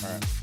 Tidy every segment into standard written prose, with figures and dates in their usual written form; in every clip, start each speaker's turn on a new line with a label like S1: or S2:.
S1: All right.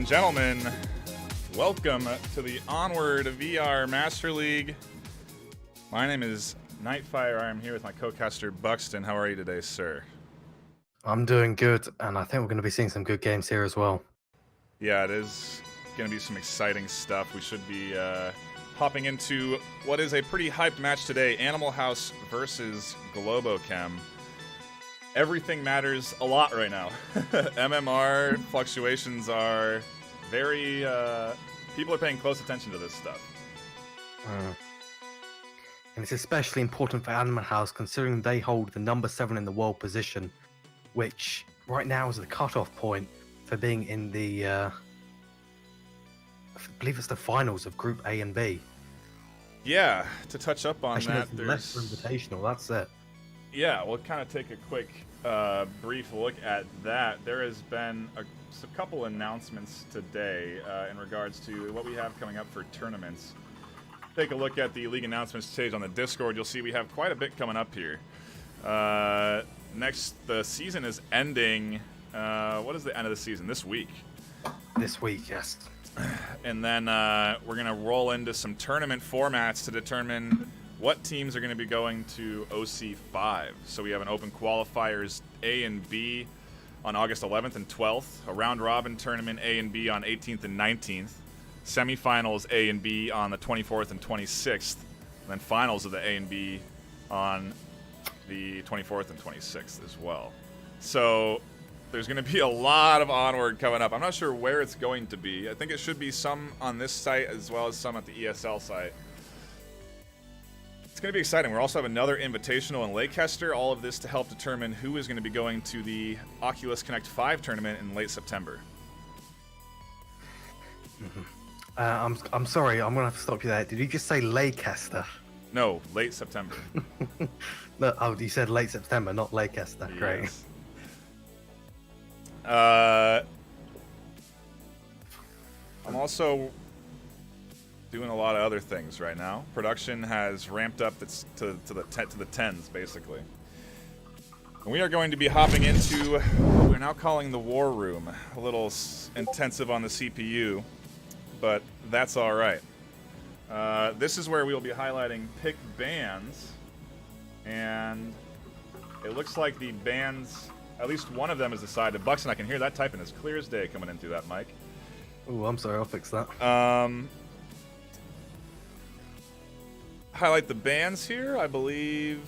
S1: and gentlemen, welcome to the Onward VR Master League. My name is NightFiree. I'm here with my co-caster Buxton. How are you today, sir?
S2: I'm doing good, and I think we're going to be seeing some good games here as well.
S1: Yeah, it is going to be some exciting stuff. We should be hopping into what is a pretty hyped match today, Animal House versus Globochem. Everything matters a lot right now. MMR fluctuations are very... people are paying close attention to this stuff.
S2: And it's especially important for Animal House considering they hold the number 7 in the world position, which right now is the cutoff point for being in the... I believe it's the finals of Group A and B.
S1: Yeah, to touch up on
S2: Actually,
S1: that,
S2: there's less for Invitational, that's it.
S1: Yeah, we'll kind of take a quick, brief look at that. There has been a couple announcements today in regards to what we have coming up for tournaments. Take a look at the league announcements page on the Discord. You'll see we have quite a bit coming up here. Next, the season is ending. What is the end of the season? This week.
S2: This week, yes.
S1: And then we're going to roll into some tournament formats to determine what teams are going to be going to OC5. So we have an open qualifiers A and B on August 11th and 12th, a round-robin tournament A and B on 18th and 19th, semifinals A and B on the 24th and 26th, and then finals of the A and B on the 24th and 26th as well. So there's going to be a lot of Onward coming up. I'm not sure where it's going to be. I think it should be some on this site as well as some at the ESL site. It's going to be exciting. We also have another Invitational in Leicester. All of this to help determine who is going to be going to the Oculus Connect 5 tournament in late September.
S2: I'm sorry, I'm going to have to stop you there. Did you just say Leicester?
S1: No, late September.
S2: No, oh, you said late September, not Leicester.
S1: Yes.
S2: Great.
S1: I'm also doing a lot of other things right now. Production has ramped up to the tens, basically. And we are going to be hopping into what we're now calling the War Room. A little intensive on the CPU, but that's all right. This is where we will be highlighting pick bands, and it looks like the bands, at least one of them is decided. Buxton, I can hear that typing as clear as day coming in through that mic.
S2: Oh, I'm sorry, I'll fix that.
S1: Highlight the bands here, I believe.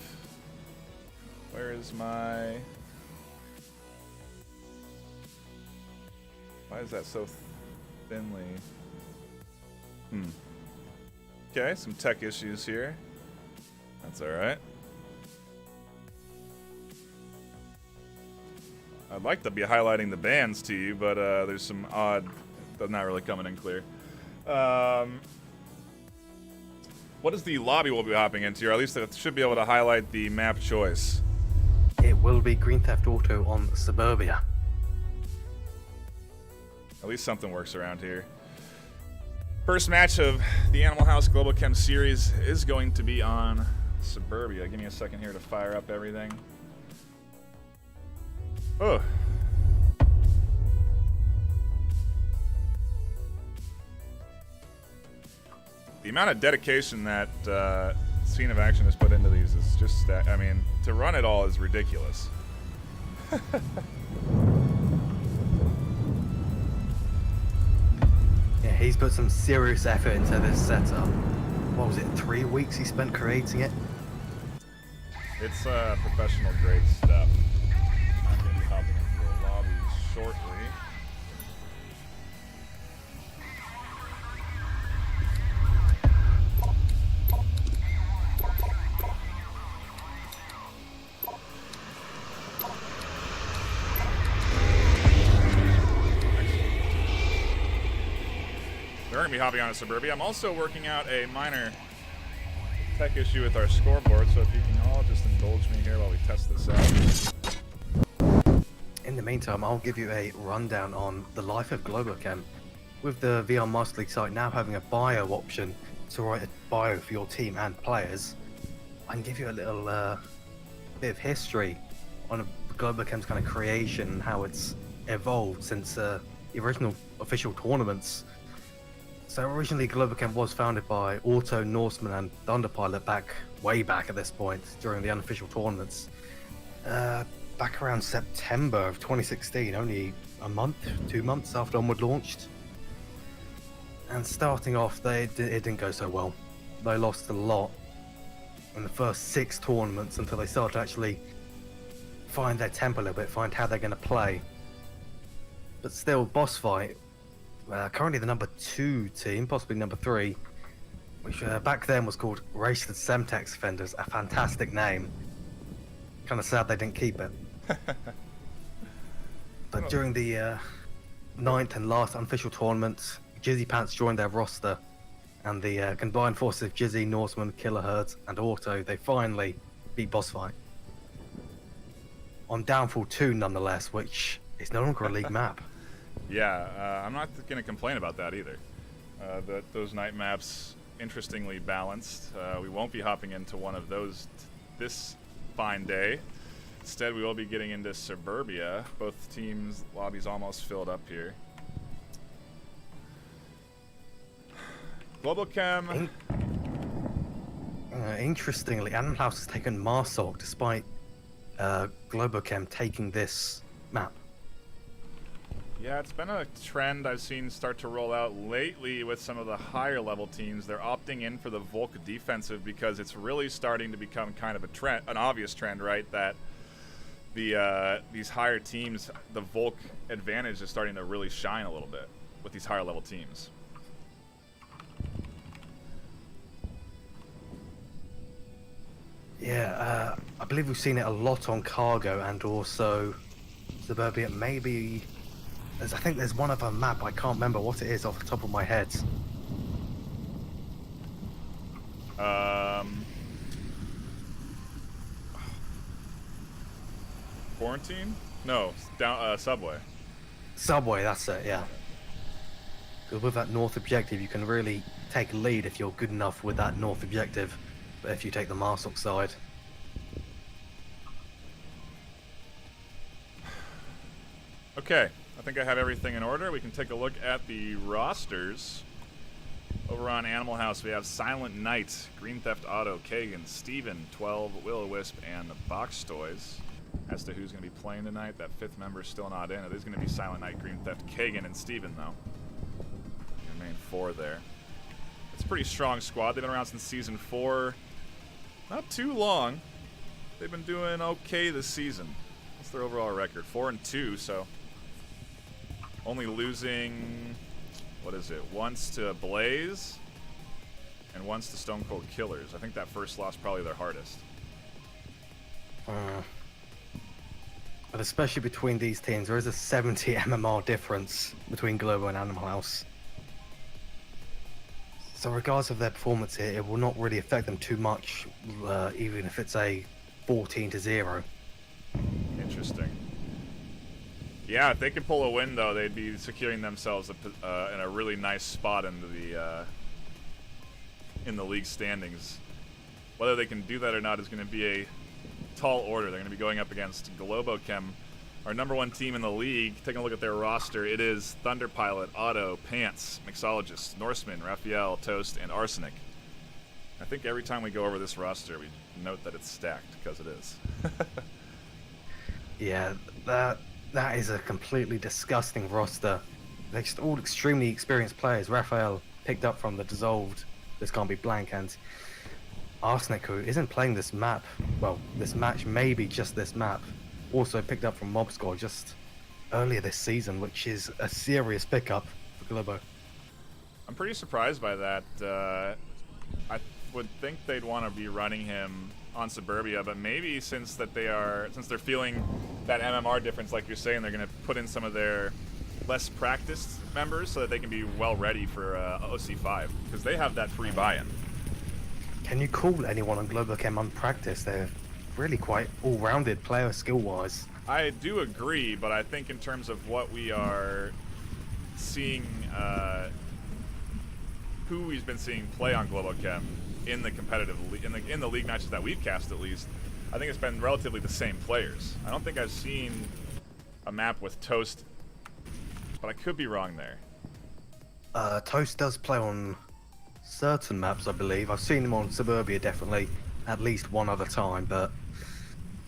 S1: Where is my... Why is that so thinly? Okay, some tech issues here. That's alright. I'd like to be highlighting the bands to you, but there's some odd... That's not really coming in clear. What is the lobby we'll be hopping into? Or at least it should be able to highlight the map choice.
S2: It will be Green Theft Auto on Suburbia.
S1: At least something works around here. First match of the Animal House Globochem series is going to be on Suburbia. Give me a second here to fire up everything. Oh. The amount of dedication that Scene of Action has put into these is just, I mean, to run it all is ridiculous.
S2: Yeah, he's put some serious effort into this setup. What was it, 3 weeks he spent creating it?
S1: It's professional grade stuff. I'm going to be hopping into the lobby shortly. We're going to be hopping on a Suburbia. I'm also working out a minor tech issue with our scoreboard, so if you can all just indulge me here while we test this out.
S2: In the meantime, I'll give you a rundown on the life of Globochem. With the VR Master League site now having a bio option to write a bio for your team and players, I can give you a little bit of history on Globochem's kind of creation and how it's evolved since the original official tournaments. So originally Globochem was founded by Auto, Norseman and Thunderpilot way back at this point during the unofficial tournaments. Back around September of 2016, only a month, 2 months after Onward launched. And starting off, it didn't go so well. They lost a lot in the first 6 tournaments until they started to actually find their tempo a little bit, find how they're going to play. But still, boss fight, currently the number 2 team, possibly number 3, which back then was called Raced Semtex Defenders, a fantastic name. Kind of sad they didn't keep it. But during the 9th and last unofficial tournament, Jizzy Pants joined their roster, and the combined forces of Jizzy, Norseman, Kilohertz, and Auto, they finally beat boss fight. On Downfall 2, nonetheless, which is no longer a league map.
S1: Yeah, I'm not going to complain about that either. Those night maps, interestingly balanced. We won't be hopping into one of those this fine day. Instead, we will be getting into Suburbia. Both teams' lobbies almost filled up here. Globochem.
S2: Interestingly, Animal House has taken Marsoc despite Globochem taking this map.
S1: Yeah, it's been a trend I've seen start to roll out lately with some of the higher level teams. They're opting in for the Volk defensive because it's really starting to become kind of a trend, an obvious trend, right? That these higher teams, the Volk advantage is starting to really shine a little bit with these higher level teams.
S2: Yeah, I believe we've seen it a lot on Cargo and also Suburbia. Maybe I think there's one other map. I can't remember what it is off the top of my head.
S1: Quarantine? No, down Subway.
S2: Subway, that's it. Yeah. Because with that north objective, you can really take lead if you're good enough with that north objective. But if you take the Marsoc side.
S1: Okay, I think I have everything in order. We can take a look at the rosters. Over on Animal House, we have Silent Knight, Green Theft Auto, Kagan, Steven, 12, Will-O-Wisp, and the Box Toys. As to who's going to be playing tonight, that 5th member is still not in. It is going to be Silent Knight, Green Theft, Kagan, and Steven, though. Your main 4 there. It's a pretty strong squad. They've been around since Season 4. Not too long. They've been doing okay this season. What's their overall record? 4-2, so only losing, what is it, once to Blaze and once to Stone Cold Killers. I think that first loss probably their hardest.
S2: But especially between these teams, there is a 70 MMR difference between Globo and Animal House. So regardless of their performance here, it will not really affect them too much, even if it's a 14-0.
S1: Interesting. Yeah, if they could pull a win, though, they'd be securing themselves in a really nice spot in the league standings. Whether they can do that or not is going to be a tall order. They're going to be going up against Globochem, our number 1 team in the league. Taking a look at their roster, it is Thunderpilot, Otto, Pants, Mixologist, Norseman, Raphael, Toast, and Arsenic. I think every time we go over this roster, we note that it's stacked, because it is.
S2: Yeah, that is a completely disgusting roster. They're just all extremely experienced players. Raphael picked up from the Dissolved, This Can't Be Blank, and Arsenic, who isn't playing this map, well, this match, maybe just this map, also picked up from Mob Squad just earlier this season, which is a serious pickup for Globo.
S1: I'm pretty surprised by that. I would think they'd want to be running him on Suburbia, but maybe since they're feeling that MMR difference, like you're saying, they're going to put in some of their less practiced members so that they can be well ready for OC5, because they have that free buy-in.
S2: Can you call anyone on Globochem unpracticed? They're really quite all-rounded player skill-wise.
S1: I do agree, but I think in terms of what we are seeing, who we've been seeing play on Globochem in the competitive in the league matches that we've cast, at least, I think it's been relatively the same players. I don't think I've seen a map with Toast but I could be wrong there.
S2: Toast does play on certain maps, I believe. I've seen him on Suburbia definitely at least one other time, but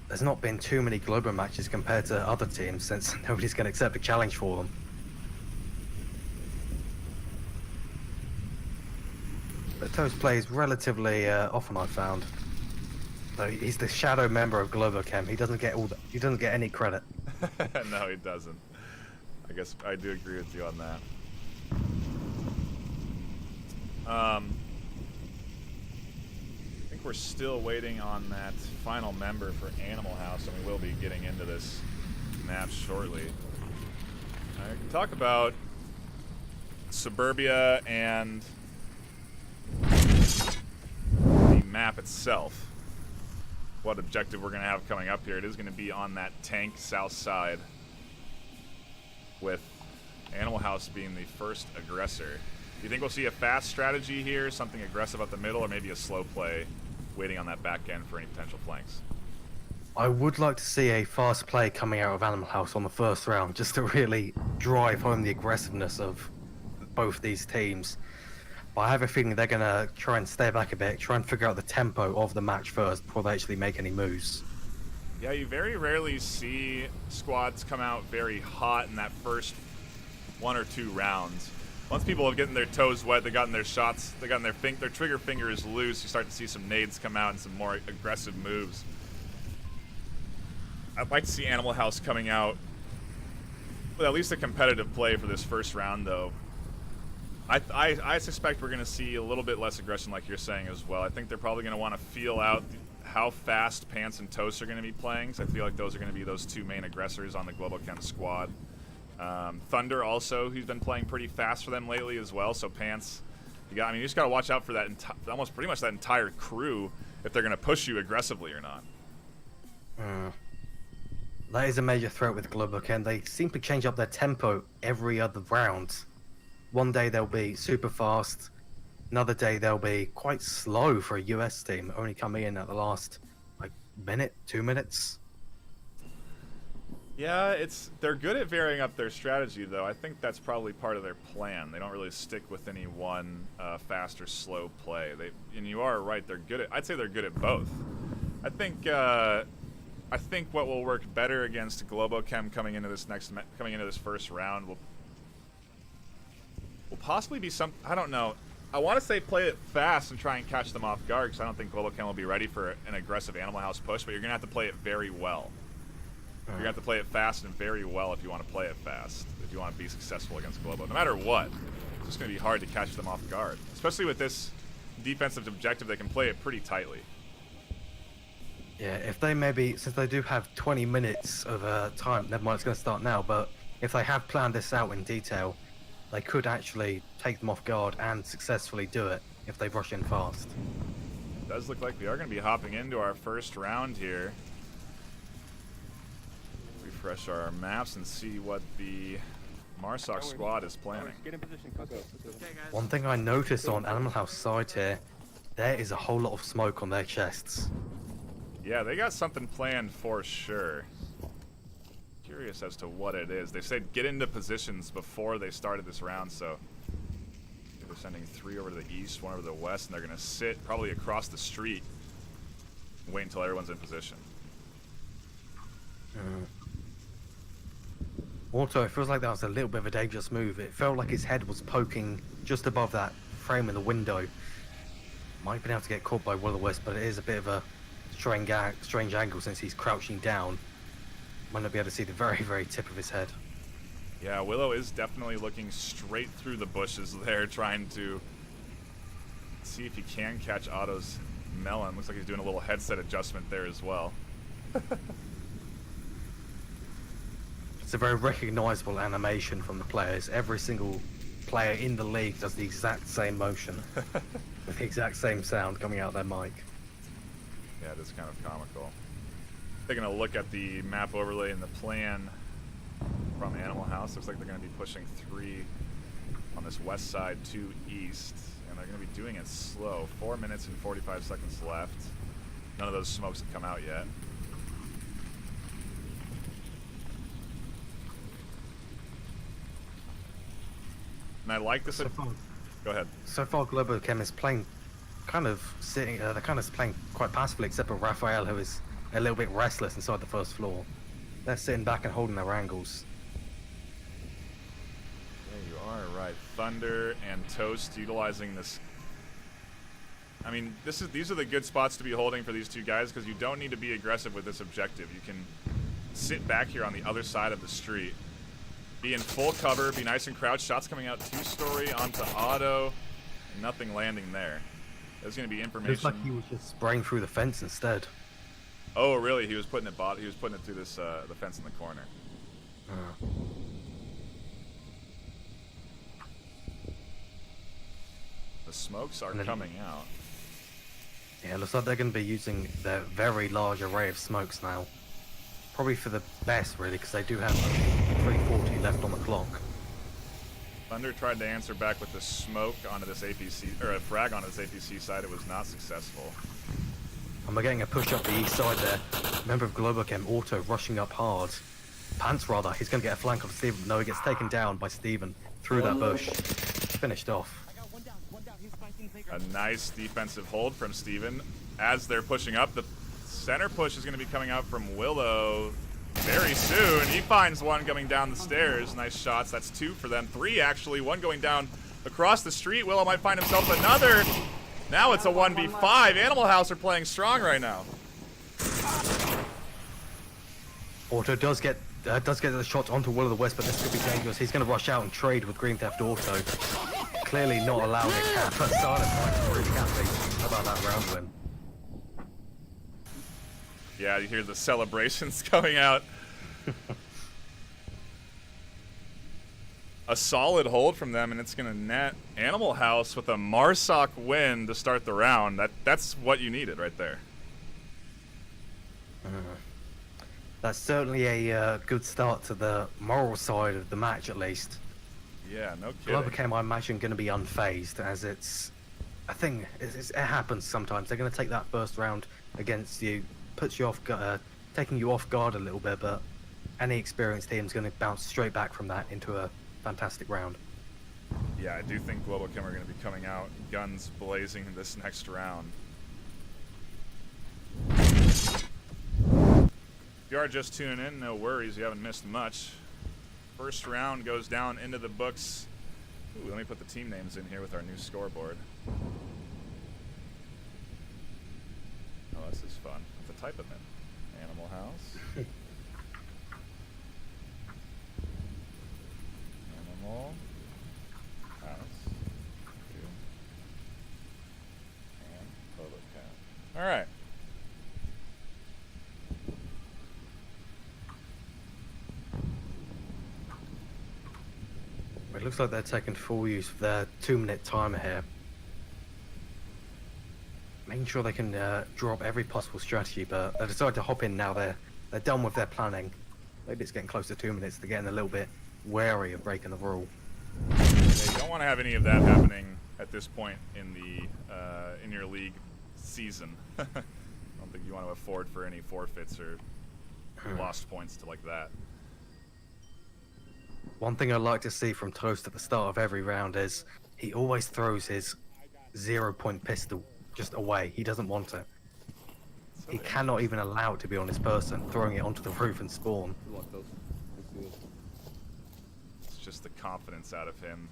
S2: there's not been too many Globo matches compared to other teams since nobody's going to accept a challenge for them. But Toast plays relatively often, I've found. So he's the shadow member of Globochem. He doesn't get any credit.
S1: No, he doesn't. I guess I do agree with you on that. I think we're still waiting on that final member for Animal House, and we will be getting into this map shortly. I can talk about Suburbia and the map itself. What objective we're going to have coming up here. It is going to be on that tank south side, with Animal House being the first aggressor. Do you think we'll see a fast strategy here, something aggressive up the middle, or maybe a slow play waiting on that back end for any potential flanks?
S2: I would like to see a fast play coming out of Animal House on the first round, just to really drive home the aggressiveness of both these teams. But I have a feeling they're going to try and stay back a bit, try and figure out the tempo of the match first before they actually make any moves.
S1: Yeah, you very rarely see squads come out very hot in that first 1 or 2 rounds. Once people have gotten their toes wet, they've gotten their shots, they've gotten their trigger fingers loose, you start to see some nades come out and some more aggressive moves. I'd like to see Animal House coming out with at least a competitive play for this first round, though. I suspect we're going to see a little bit less aggression, like you're saying as well. I think they're probably going to want to feel out how fast Pants and Toast are going to be playing, so I feel like those are going to be those 2 main aggressors on the Globochem squad. Thunder also, who's been playing pretty fast for them lately as well. So Pants, you just got to watch out for that almost pretty much that entire crew if they're going to push you aggressively or not.
S2: That is a major threat with Globochem. They seem to change up their tempo every other round. One day they'll be super fast, another day they'll be quite slow for a US team, only coming in at the last minute, 2 minutes.
S1: Yeah, they're good at varying up their strategy, though. I think that's probably part of their plan. They don't really stick with any one fast or slow play. And you are right; I'd say they're good at both. I think what will work better against Globochem coming into this first round will possibly be some. I don't know. I want to say play it fast and try and catch them off guard, because I don't think Globochem will be ready for an aggressive Animal House push. But you're gonna have to play it very well. You're going to have to play it fast and very well if you want to play it fast, if you want to be successful against Globo. No matter what, it's just going to be hard to catch them off guard. Especially with this defensive objective, they can play it pretty tightly.
S2: Yeah, if they since they do have 20 minutes of time, never mind, it's going to start now, but if they have planned this out in detail, they could actually take them off guard and successfully do it if they rush in fast.
S1: It does look like we are going to be hopping into our first round here. Refresh our maps and see what the Marsoc squad is planning.
S2: One thing I noticed on Animal House side here, there is a whole lot of smoke on their chests.
S1: Yeah, they got something planned for sure. Curious as to what it is. They said get into positions before they started this round, so they're sending 3 over to the east, 1 over to the west, and they're going to sit probably across the street and wait until everyone's in position.
S2: Also, it feels like that was a little bit of a dangerous move. It felt like his head was poking just above that frame in the window. Might have been able to get caught by Will-O-Wisp, but it is a bit of a strange angle since he's crouching down. Might not be able to see the very, very tip of his head.
S1: Yeah, Willow is definitely looking straight through the bushes there, trying to see if he can catch Otto's melon. Looks like he's doing a little headset adjustment there as well.
S2: It's a very recognizable animation from the players. Every single player in the league does the exact same motion with the exact same sound coming out of their mic.
S1: Yeah, it is kind of comical. Taking a look at the map overlay and the plan from Animal House, looks like they're going to be pushing 3 on this west side, 2 east, and they're going to be doing it slow. 4 minutes and 45 seconds left. None of those smokes have come out yet. And I like this. Go ahead.
S2: So far, Globochem is playing kind of sitting. They're kind of playing quite passively, except for Raphael, who is a little bit restless inside the first floor. They're sitting back and holding their angles.
S1: Yeah, you are right. Thunder and Toast utilizing this. I mean, these are the good spots to be holding for these two guys because you don't need to be aggressive with this objective. You can sit back here on the other side of the street, be in full cover, be nice and crouched. Shots coming out 2-story onto auto, and nothing landing there. There's going to be information.
S2: Looks like he was just spraying through the fence instead.
S1: Oh, really? He was putting it through this the fence in the corner. The smokes are coming out.
S2: Yeah, looks like they're going to be using their very large array of smokes now. Probably for the best, really, because they do have only 340 left on the clock.
S1: Thunder tried to answer back with the smoke onto this APC, or a frag onto this APC side. It was not successful.
S2: And we're getting a push up the east side there. Member of Globochem, Auto, rushing up hard. Pants, rather. He's going to get a flank on Steven. No, he gets taken down by Steven through that bush. Finished off.
S1: A nice defensive hold from Steven. As they're pushing up, the center push is going to be coming out from Willow very soon. He finds one coming down the stairs. Nice shots. That's 2 for them. 3, actually. 1 going down across the street. Willow might find himself another. Now it's a 1v5. Animal House are playing strong right now.
S2: Auto does get the shot onto Will of the West, but this could be dangerous. He's going to rush out and trade with Green Theft Auto. Clearly not allowing a cap. But Silent Mike's really happy about that round win.
S1: Yeah, you hear the celebrations coming out. A solid hold from them, and it's going to net Animal House with a Marsoc win to start the round. That's what you needed right there.
S2: That's certainly a good start to the moral side of the match, at least.
S1: Yeah, no kidding.
S2: Globochem, I imagine, going to be unfazed, as it's a thing. It happens sometimes. They're going to take that first round against you, puts you off, taking you off guard a little bit, but any experienced team is going to bounce straight back from that into a fantastic round.
S1: Yeah, I do think Globochem are going to be coming out guns blazing in this next round. If you are just tuning in, no worries, you haven't missed much. First round goes down into the books. Ooh, let me put the team names in here with our new scoreboard. Oh, this is fun. Let's type them in. Animal House. Animal House. 2. And Globochem. All right.
S2: It looks like they're taking full use of their 2-minute timer here. Making sure they can drop every possible strategy, but they decided to hop in now. They're done with their planning. Maybe it's getting close to 2 minutes. They're getting a little bit wary of breaking the rule.
S1: They don't want to have any of that happening at this point in the in your league season. I don't think you want to afford for any forfeits or lost points to like that.
S2: One thing I like to see from Toast at the start of every round is he always throws his 0-point pistol just away. He doesn't want it. He cannot even allow it to be on his person, throwing it onto the roof and spawn.
S1: It's just the confidence out of him.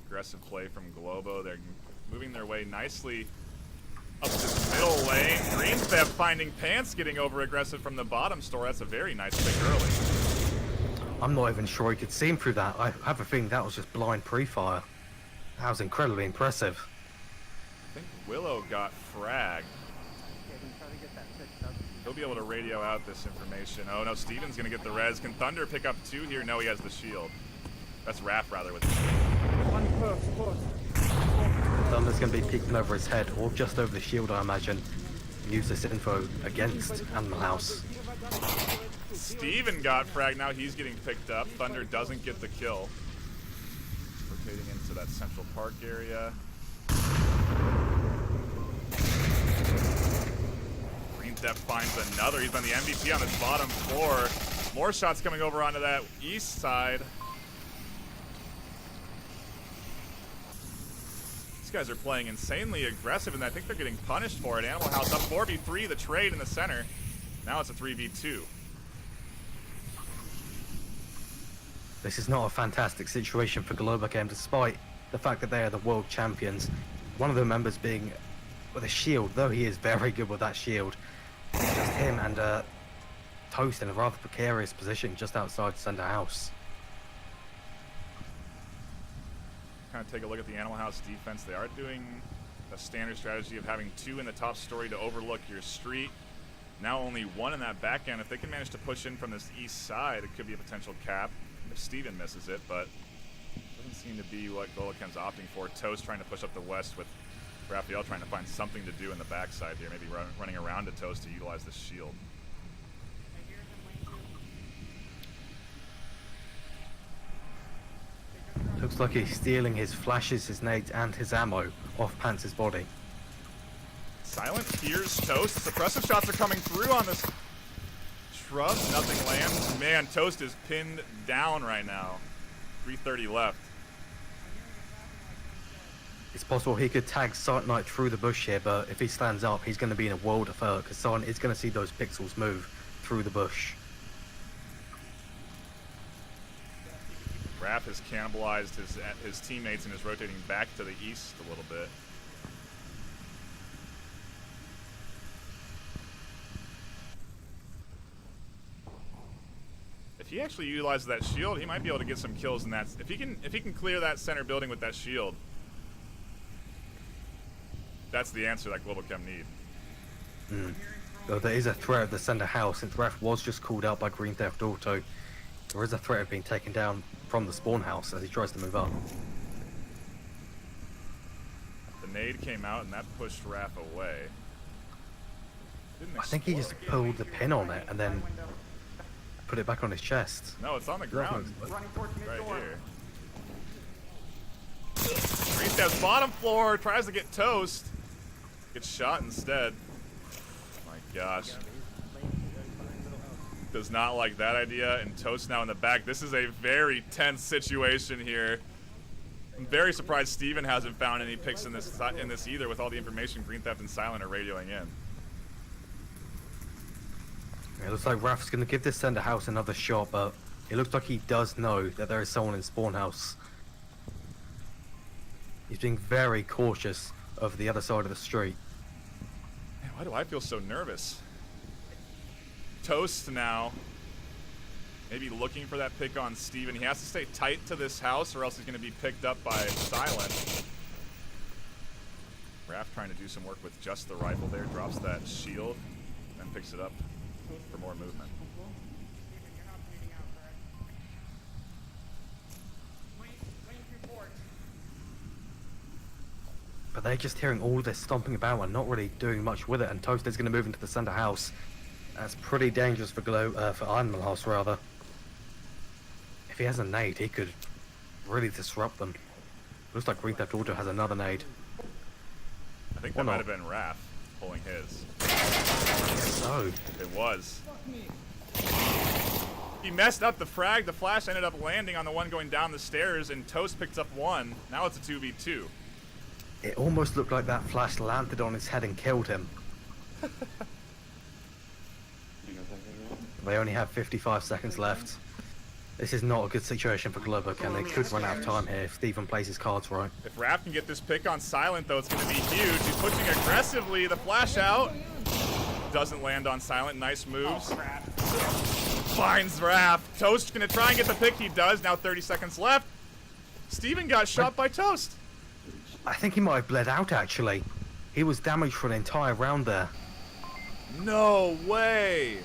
S1: Aggressive play from Globo. They're moving their way nicely up this middle lane. Green Theft finding Pants, getting over aggressive from the bottom store. That's a very nice pick early.
S2: I'm not even sure he could see him through that. I have a feeling that was just blind pre-fire. That was incredibly impressive.
S1: I think Willow got fragged. He'll be able to radio out this information. Oh no, Steven's gonna get the res. Can Thunder pick up 2 here? No, he has the shield. That's Raph rather with the shield.
S2: Thunder's gonna be peeking over his head, or just over the shield, I imagine. Use this info against Animal House.
S1: Steven got fragged, now he's getting picked up. Thunder doesn't get the kill. Rotating into that Central Park area. Green Theft finds another. He's been the MVP on this bottom floor. More shots coming over onto that east side. These guys are playing insanely aggressive, and I think they're getting punished for it. Animal House up 4v3, the trade in the center. Now it's a 3v2.
S2: This is not a fantastic situation for Globochem, despite the fact that they are the world champions. One of the members being with a shield, though he is very good with that shield. It's just him and Toast in a rather precarious position just outside center house.
S1: Kind of take a look at the Animal House defense. They are doing a standard strategy of having 2 in the top story to overlook your street. Now only 1 in that back end. If they can manage to push in from this east side, it could be a potential cap if Steven misses it, but doesn't seem to be what Globachem's opting for. Toast trying to push up the west with Raphael trying to find something to do in the backside here, maybe running around to Toast to utilize the shield.
S2: Looks like he's stealing his flashes, his nades, and his ammo off Pantzer's body.
S1: Silent hears Toast. Suppressive shots are coming through on this shrub. Nothing lands. Man, Toast is pinned down right now. 3:30 left.
S2: It's possible he could tag Silent Knight through the bush here, but if he stands up, he's going to be in a world of hurt, because Silent is going to see those pixels move through the bush.
S1: Raph has cannibalized his teammates and is rotating back to the east a little bit. If he actually utilizes that shield, he might be able to get some kills in that. If he can clear that center building with that shield, that's the answer that Globochem need.
S2: Though there is a threat of the center house, since Raph was just called out by Green Theft Auto. There is a threat of being taken down from the spawn house as he tries to move up.
S1: The nade came out and that pushed Raph away.
S2: I think he just pulled the pin on it and then put it back on his chest.
S1: No, it's on the ground. Right here. Green Steps bottom floor, tries to get Toast. Gets shot instead. My gosh. Does not like that idea, and Toast now in the back. This is a very tense situation here. I'm very surprised Steven hasn't found any picks in this either, with all the information Green Theft and Silent are radioing in.
S2: It looks like Raph's going to give this center house another shot, but it looks like he does know that there is someone in spawn house. He's being very cautious of the other side of the street.
S1: Man, why do I feel so nervous? Toast now, maybe looking for that pick on Steven. He has to stay tight to this house or else he's going to be picked up by Silent. Raph trying to do some work with just the rifle there, drops that shield, and picks it up for more movement.
S2: But they're just hearing all this stomping about and not really doing much with it, and Toast is going to move into the center house. That's pretty dangerous for Animal House, rather. If he has a nade, he could really disrupt them. Looks like Green Theft Auto has another nade.
S1: I think that might have been Raph pulling his.
S2: So
S1: it was. He messed up the frag. The flash ended up landing on the one going down the stairs, and Toast picks up 1. Now it's a 2v2.
S2: It almost looked like that flash landed on his head and killed him. They only have 55 seconds left. This is not a good situation for Globochem. They could run out of time here if Steven plays his cards right.
S1: If Raph can get this pick on Silent, though, it's going to be huge. He's pushing aggressively. The flash out. Doesn't land on Silent. Nice moves. Finds Raph. Toast going to try and get the pick. He does. Now 30 seconds left. Steven got shot by Toast.
S2: I think he might have bled out, actually. He was damaged for an entire round there.
S1: No way.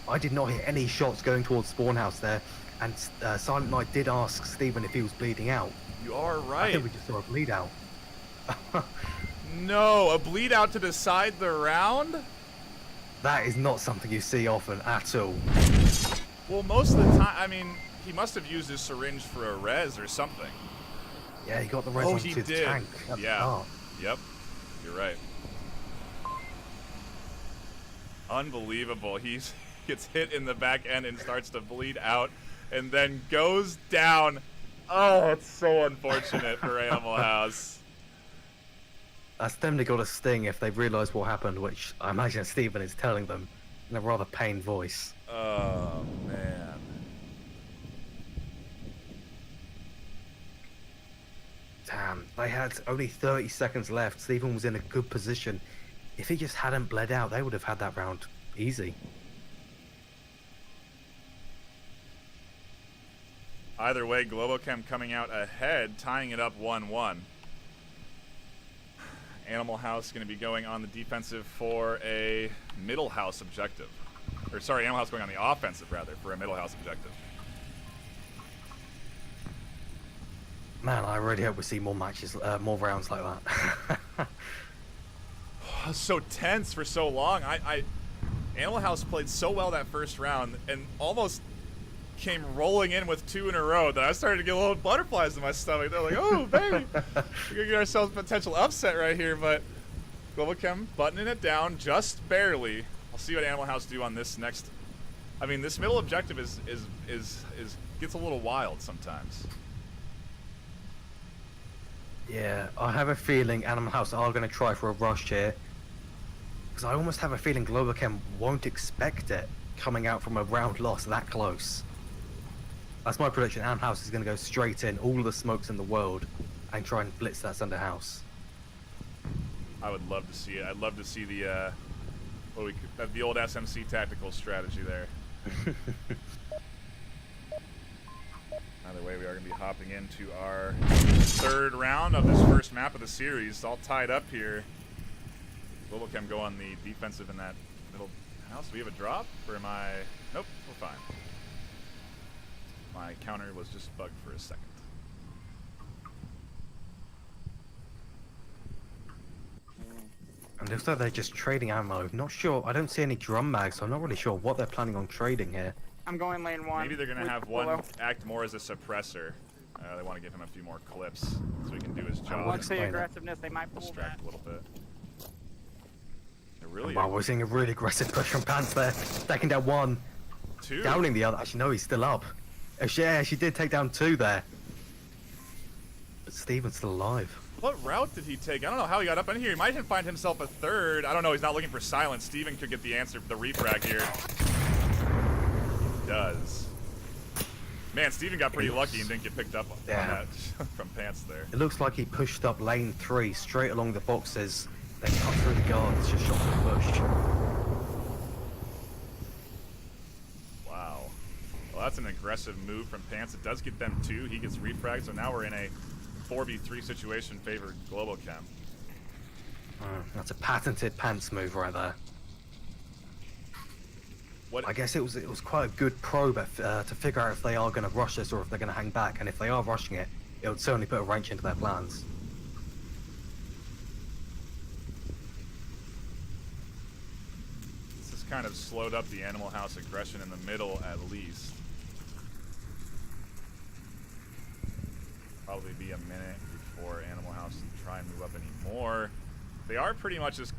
S2: I did not hear any shots going towards spawn house there, and Silent Knight did ask Steven if he was bleeding out.
S1: You are right.
S2: I think we just saw a bleed out.
S1: No, a bleed out to decide the round?
S2: That is not something you see often at all.
S1: Well, most of the time, I mean, he must have used his syringe for a res or something.
S2: Yeah, he got the res onto his tank.
S1: Yeah. Yep. You're right. Unbelievable. He gets hit in the back end and starts to bleed out and then goes down Oh, it's so unfortunate for Animal House.
S2: That's definitely got a sting if they realise what happened, which I imagine Stephen is telling them in a rather pained voice.
S1: Oh, man.
S2: Damn, they had only 30 seconds left. Stephen was in a good position. If he just hadn't bled out, they would have had that round easy.
S1: Either way, Globochem coming out ahead, tying it up 1-1. Animal House going to be going on the defensive for a middle house objective. Or sorry, Animal House going on the offensive, rather, for a middle house objective.
S2: Man, I really hope we see more matches, more rounds like that.
S1: So tense for so long. Animal House played so well that first round and almost came rolling in with 2 in a row that I started to get a little butterflies in my stomach. They're like, oh, baby, we're going to get ourselves a potential upset right here. But Globochem buttoning it down just barely. I'll see what Animal House do on this next. I mean, this middle objective is gets a little wild sometimes.
S2: Yeah, I have a feeling Animal House are going to try for a rush here. Because I almost have a feeling Globochem won't expect it coming out from a round loss that close. That's my prediction. Animal House is going to go straight in, all the smokes in the world, and try and blitz that Thunder House.
S1: I would love to see it. I'd love to see the the old SMC tactical strategy there. Either way, we are going to be hopping into our 3rd round of this first map of the series. All tied up here. Globochem go on the defensive in that middle house. Do we have a drop? Or am I... Nope, we're fine. My counter was just bugged for a second.
S2: And looks like they're just trading ammo. Not sure. I don't see any drum mags, so I'm not really sure what they're planning on trading here.
S3: I'm going lane 1.
S1: Maybe they're going to have one act more as a suppressor. They want to give him a few more clips so he can do his job.
S3: Once the aggressiveness, they might pull
S1: Distract
S3: that.
S1: a little bit. They're really...
S2: Wow, we're seeing a really aggressive push from Pants there. Taking down 1.
S1: 2.
S2: Downing the other. Actually, no, he's still up. Yeah, she did take down 2 there. But Steven's still alive.
S1: What route did he take? I don't know how he got up in here. He might find himself a 3rd. I don't know. He's not looking for silence. Steven could get the answer for the refrag here. He does. Man, Steven got pretty lucky and didn't get picked up on that from Pants there.
S2: It looks like he pushed up lane 3 straight along the boxes, then cut through the guards, just shot the push.
S1: Wow. Well, that's an aggressive move from Pants. It does get them 2. He gets refragged, so now we're in a 4v3 situation favored Globochem.
S2: That's a patented Pants move right there.
S1: What?
S2: I guess it was quite a good probe to figure out if they are going to rush this or if they're going to hang back, and if they are rushing it, it would certainly put a wrench into their plans.
S1: This has kind of slowed up the Animal House aggression in the middle at least. Probably be a minute before Animal House can try and move up any more. They are pretty much as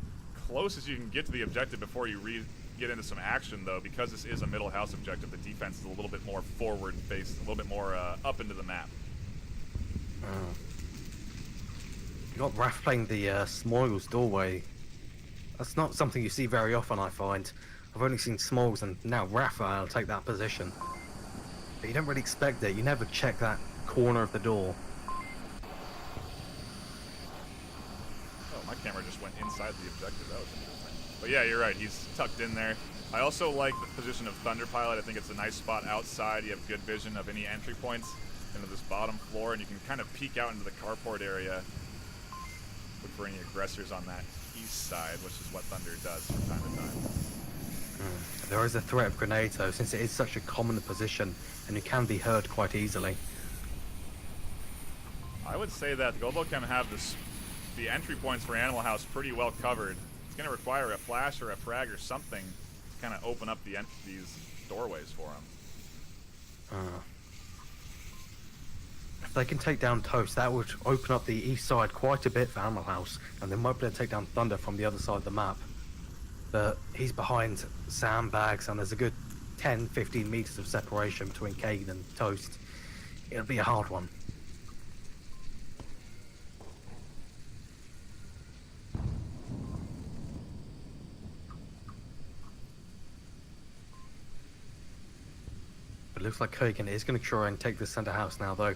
S1: close as you can get to the objective before you get into some action, though, because this is a middle house objective. The defense is a little bit more forward faced, a little bit more up into the map.
S2: You got Raph playing the Smoils doorway. That's not something you see very often, I find. I've only seen Smoils and now Raphael take that position. But you don't really expect it. You never check that corner of the door.
S1: Oh, my camera just went inside the objective. That was interesting. But yeah, you're right. He's tucked in there. I also like the position of Thunder Pilot. I think it's a nice spot outside. You have good vision of any entry points into this bottom floor, and you can kind of peek out into the carport area. Look for any aggressors on that east side, which is what Thunder does from time to time.
S2: There is a threat of grenades, though, since it is such a common position, and it can be heard quite easily.
S1: I would say that Globochem have the entry points for Animal House pretty well covered. It's going to require a flash or a frag or something to kind of open up these doorways for them.
S2: If they can take down Toast, that would open up the east side quite a bit for Animal House, and they might be able to take down Thunder from the other side of the map. But he's behind sandbags, and there's a good 10-15 meters of separation between Kagan and Toast. It'll be a hard one. looks like Kurgan is going to try and take the center house now, though.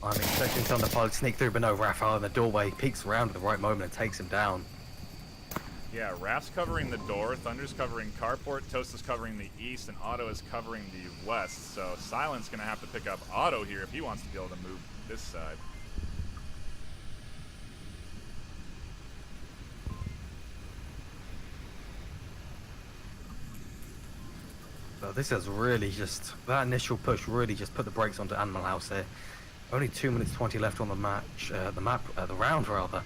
S2: I'm expecting Thunderpilot to sneak through, but no, Raphael in the doorway peeks around at the right moment and takes him down.
S1: Yeah, Raph's covering the door, Thunder's covering Carport, Toast is covering the east, and Otto is covering the west. So Silent's going to have to pick up Otto here if he wants to be able to move this side.
S2: So this has really just, that initial push really just put the brakes onto Animal House here. Only 2 minutes 20 left on the match, the round rather.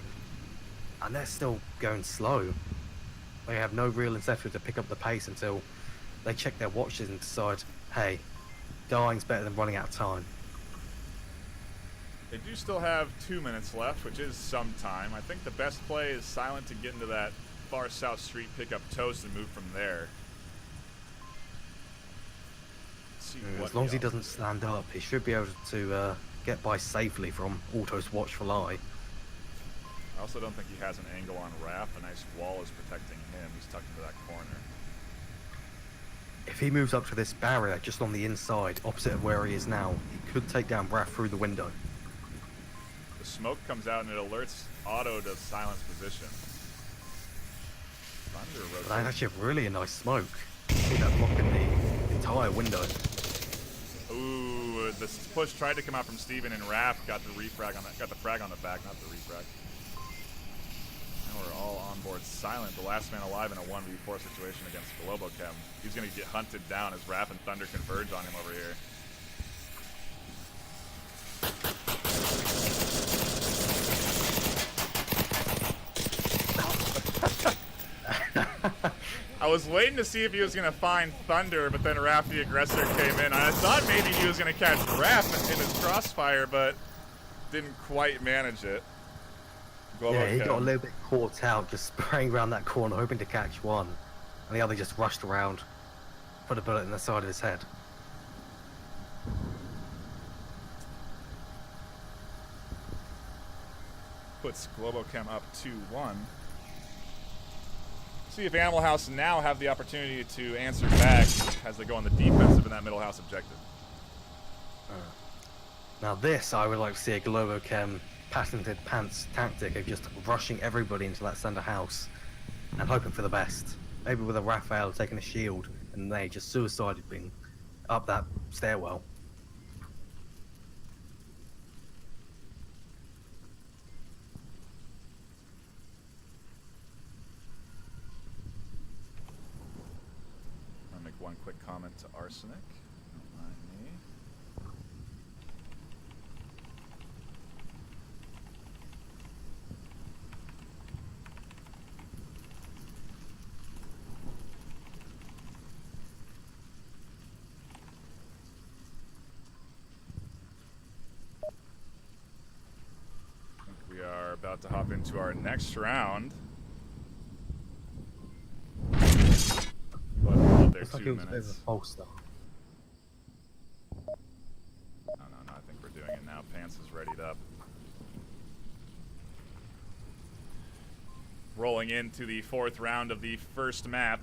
S2: And they're still going slow. They have no real incentive to pick up the pace until they check their watches and decide, hey, dying's better than running out of time.
S1: They do still have 2 minutes left, which is some time. I think the best play is Silent to get into that far south street, pick up Toast, and move from there. Let's see
S2: As long as he doesn't stand up, he should be able to get by safely from Auto's watchful eye.
S1: I also don't think he has an angle on Raph. A nice wall is protecting him. He's tucked into that corner.
S2: If he moves up to this barrier just on the inside, opposite of where he is now, he could take down Raph through the window.
S1: The smoke comes out and it alerts Otto to Silent's position. Thunder rotates.
S2: That's actually really a nice smoke. See that blocking the entire window.
S1: Ooh, the push tried to come out from Steven, and Raph got the refrag on that. Got the frag on the back, not the refrag. Now we're all on board Silent, the last man alive in a 1v4 situation against Globochem. He's going to get hunted down as Raph and Thunder converge on him over here. I was waiting to see if he was going to find Thunder, but then Raph the aggressor came in. I thought maybe he was going to catch Raph in his crossfire, but didn't quite manage it.
S2: Yeah, he got a little bit caught out, just spraying around that corner, hoping to catch one. And the other just rushed around, put a bullet in the side of his head.
S1: Puts Globochem up 2-1. See if Animal House now have the opportunity to answer back as they go on the defensive in that middle house objective.
S2: Now this, I would like to see a Globochem patented pants tactic of just rushing everybody into that center house and hoping for the best. Maybe with a Raphael taking a shield and they just suicided being up that stairwell.
S1: I'll make one quick comment to Arsenic. Don't mind me. We are about to hop into our next round. But hold there
S2: Looks like
S1: 2
S2: it was a bit of a
S1: minutes.
S2: false start.
S1: No, I think we're doing it now. Pants is readied up. Rolling into the 4th round of the first map.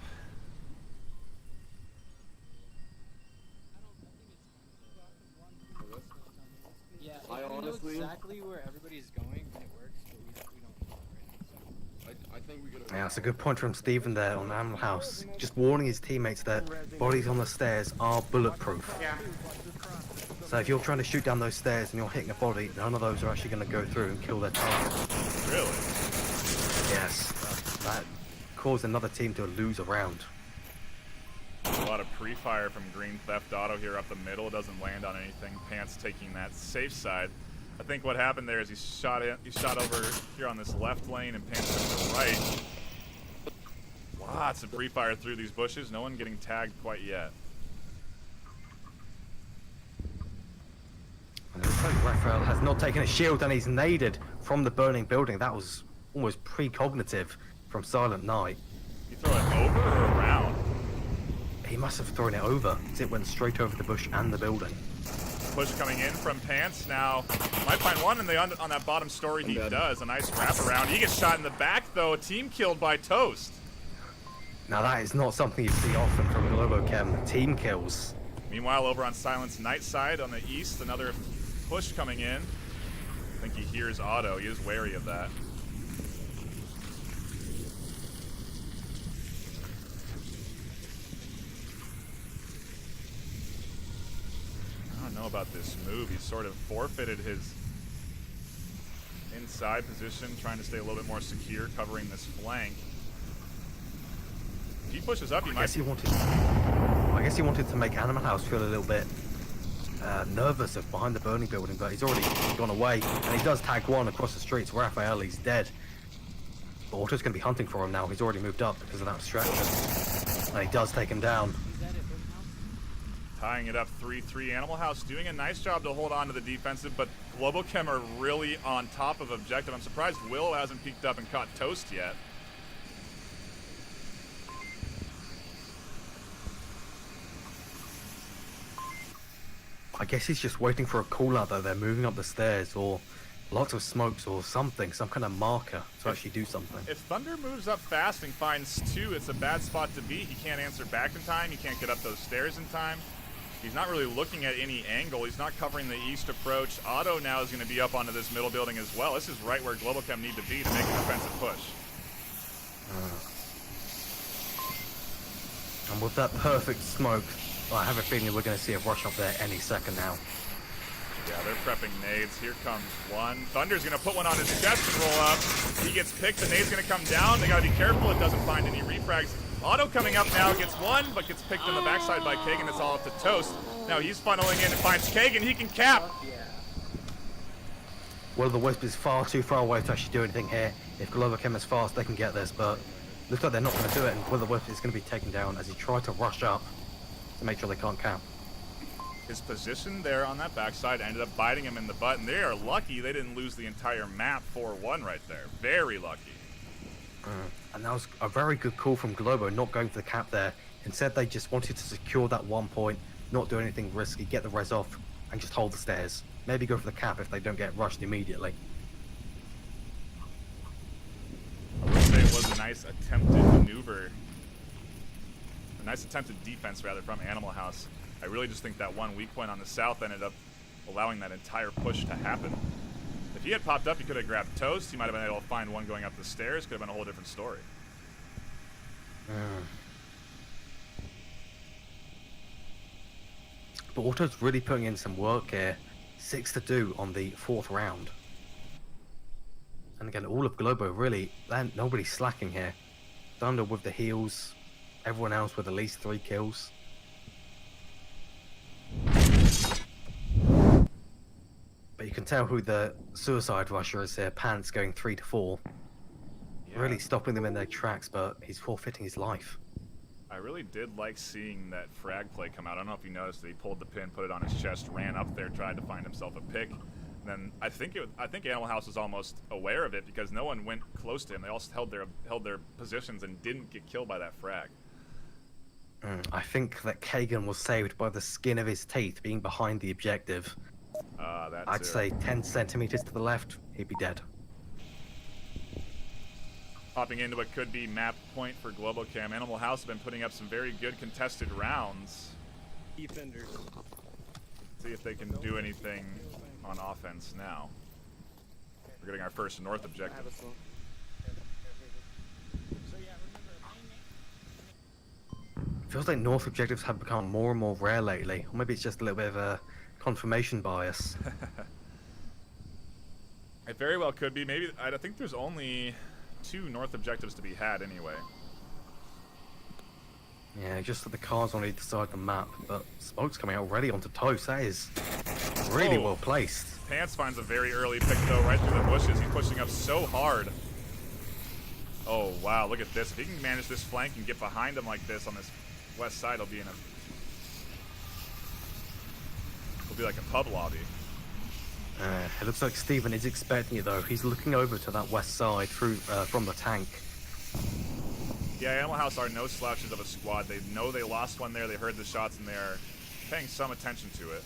S4: Yeah,
S5: I
S4: we
S5: honestly-
S4: know exactly where everybody's going and it works, but we don't know it right now.
S5: I think we gotta.
S2: Yeah, that's a good point from Stephen there on Animal House. Just warning his teammates that bodies on the stairs are bulletproof.
S3: Yeah.
S2: So if you're trying to shoot down those stairs and you're hitting a body, none of those are actually going to go through and kill their target.
S1: Really?
S2: Yes, that caused another team to lose a round.
S1: A lot of pre-fire from Green Theft Auto here up the middle. Doesn't land on anything. Pants taking that safe side. I think what happened there is he shot over here on this left lane and Pants took the right. Lots of pre-fire through these bushes. No one getting tagged quite yet.
S2: And it looks like Raphael has not taken a shield and he's naded from the burning building. That was almost precognitive from Silent Night.
S1: You throw it over or around?
S2: He must have thrown it over, because it went straight over the bush and the building.
S1: Push coming in from Pants. Now, might find one on that bottom story. He does. A nice wraparound. He gets shot in the back, though. A team killed by Toast.
S2: Now that is not something you see often from Globochem. Team kills.
S1: Meanwhile, over on Silent's night side on the east, another push coming in. I think he hears Otto. He is wary of that. I don't know about this move. He's sort of forfeited his inside position, trying to stay a little bit more secure, covering this flank. If he pushes up, he might...
S2: I guess he wanted to make Animal House feel a little bit nervous of behind the burning building, but he's already gone away, and he does tag one across the streets. Raphael, he's dead. But Auto's going to be hunting for him now. He's already moved up because of that distraction, and he does take him down.
S1: Tying it up 3-3. Animal House doing a nice job to hold on to the defensive, but Globochem are really on top of objective. I'm surprised Will hasn't peeked up and caught Toast yet.
S2: I guess he's just waiting for a call out though. They're moving up the stairs, or lots of smokes or something, some kind of marker to actually do something.
S1: If Thunder moves up fast and finds 2, it's a bad spot to be. He can't answer back in time. He can't get up those stairs in time. He's not really looking at any angle. He's not covering the east approach. Otto now is going to be up onto this middle building as well. This is right where Globochem need to be to make an offensive push.
S2: And with that perfect smoke, I have a feeling we're going to see a rush up there any second now.
S1: Yeah, they're prepping nades. Here comes one. Thunder's going to put one on his chest and roll up. He gets picked. The nade's going to come down. They got to be careful. It doesn't find any refrags. Otto coming up now, gets one, but gets picked in the backside by Kagan. It's all up to Toast. Now he's funneling in and finds Kagan. He can cap.
S2: Well, the Wisp is far too far away to actually do anything here. If Globochem is fast, they can get this, but looks like they're not going to do it, and Will the Wisp is going to be taken down as he tried to rush up to make sure they can't cap.
S1: His position there on that backside ended up biting him in the butt, and they are lucky they didn't lose the entire map 4-1 right there. Very lucky.
S2: And that was a very good call from Globo, not going for the cap there. Instead, they just wanted to secure that 1 point, not do anything risky, get the res off, and just hold the stairs. Maybe go for the cap if they don't get rushed immediately.
S1: I would say it was a nice attempted maneuver. A nice attempted defense, rather, from Animal House. I really just think that one weak point on the south ended up allowing that entire push to happen. If he had popped up, he could have grabbed Toast. He might have been able to find one going up the stairs. Could have been a whole different story.
S2: But Auto's really putting in some work here. 6 to do on the 4th round. And again, all of Globo really, nobody's slacking here. Thunder with the heals, everyone else with at least 3 kills. But you can tell who the suicide rusher is here. Pants going 3 to 4.
S1: Yeah.
S2: Really stopping them in their tracks, but he's forfeiting his life.
S1: I really did like seeing that frag play come out. I don't know if you noticed that he pulled the pin, put it on his chest, ran up there, tried to find himself a pick. And then I think Animal House was almost aware of it because no one went close to him. They all held their positions and didn't get killed by that frag.
S2: I think that Kagan was saved by the skin of his teeth being behind the objective. I'd say 10 centimeters to the left, he'd be dead.
S1: Popping into what could be map point for Globochem. Animal House have been putting up some very good contested rounds.
S4: Defenders.
S1: See if they can do anything on offense now. We're getting our first north objective.
S2: Feels like north objectives have become more and more rare lately. Or maybe it's just a little bit of a confirmation bias.
S1: It very well could be. Maybe I think there's only 2 north objectives to be had anyway.
S2: Yeah, just that the cars on either side of the map, but smoke's coming out already onto Toast. That is really well placed.
S1: Pants finds a very early pick though, right through the bushes. He's pushing up so hard. Oh wow, look at this. If he can manage this flank and get behind him like this on this west side, he'll be in a... It'll be like a pub lobby.
S2: It looks like Steven is expecting it though. He's looking over to that west side through from the tank.
S1: Yeah, Animal House are no slouches of a squad. They know they lost one there. They heard the shots and they're paying some attention to it.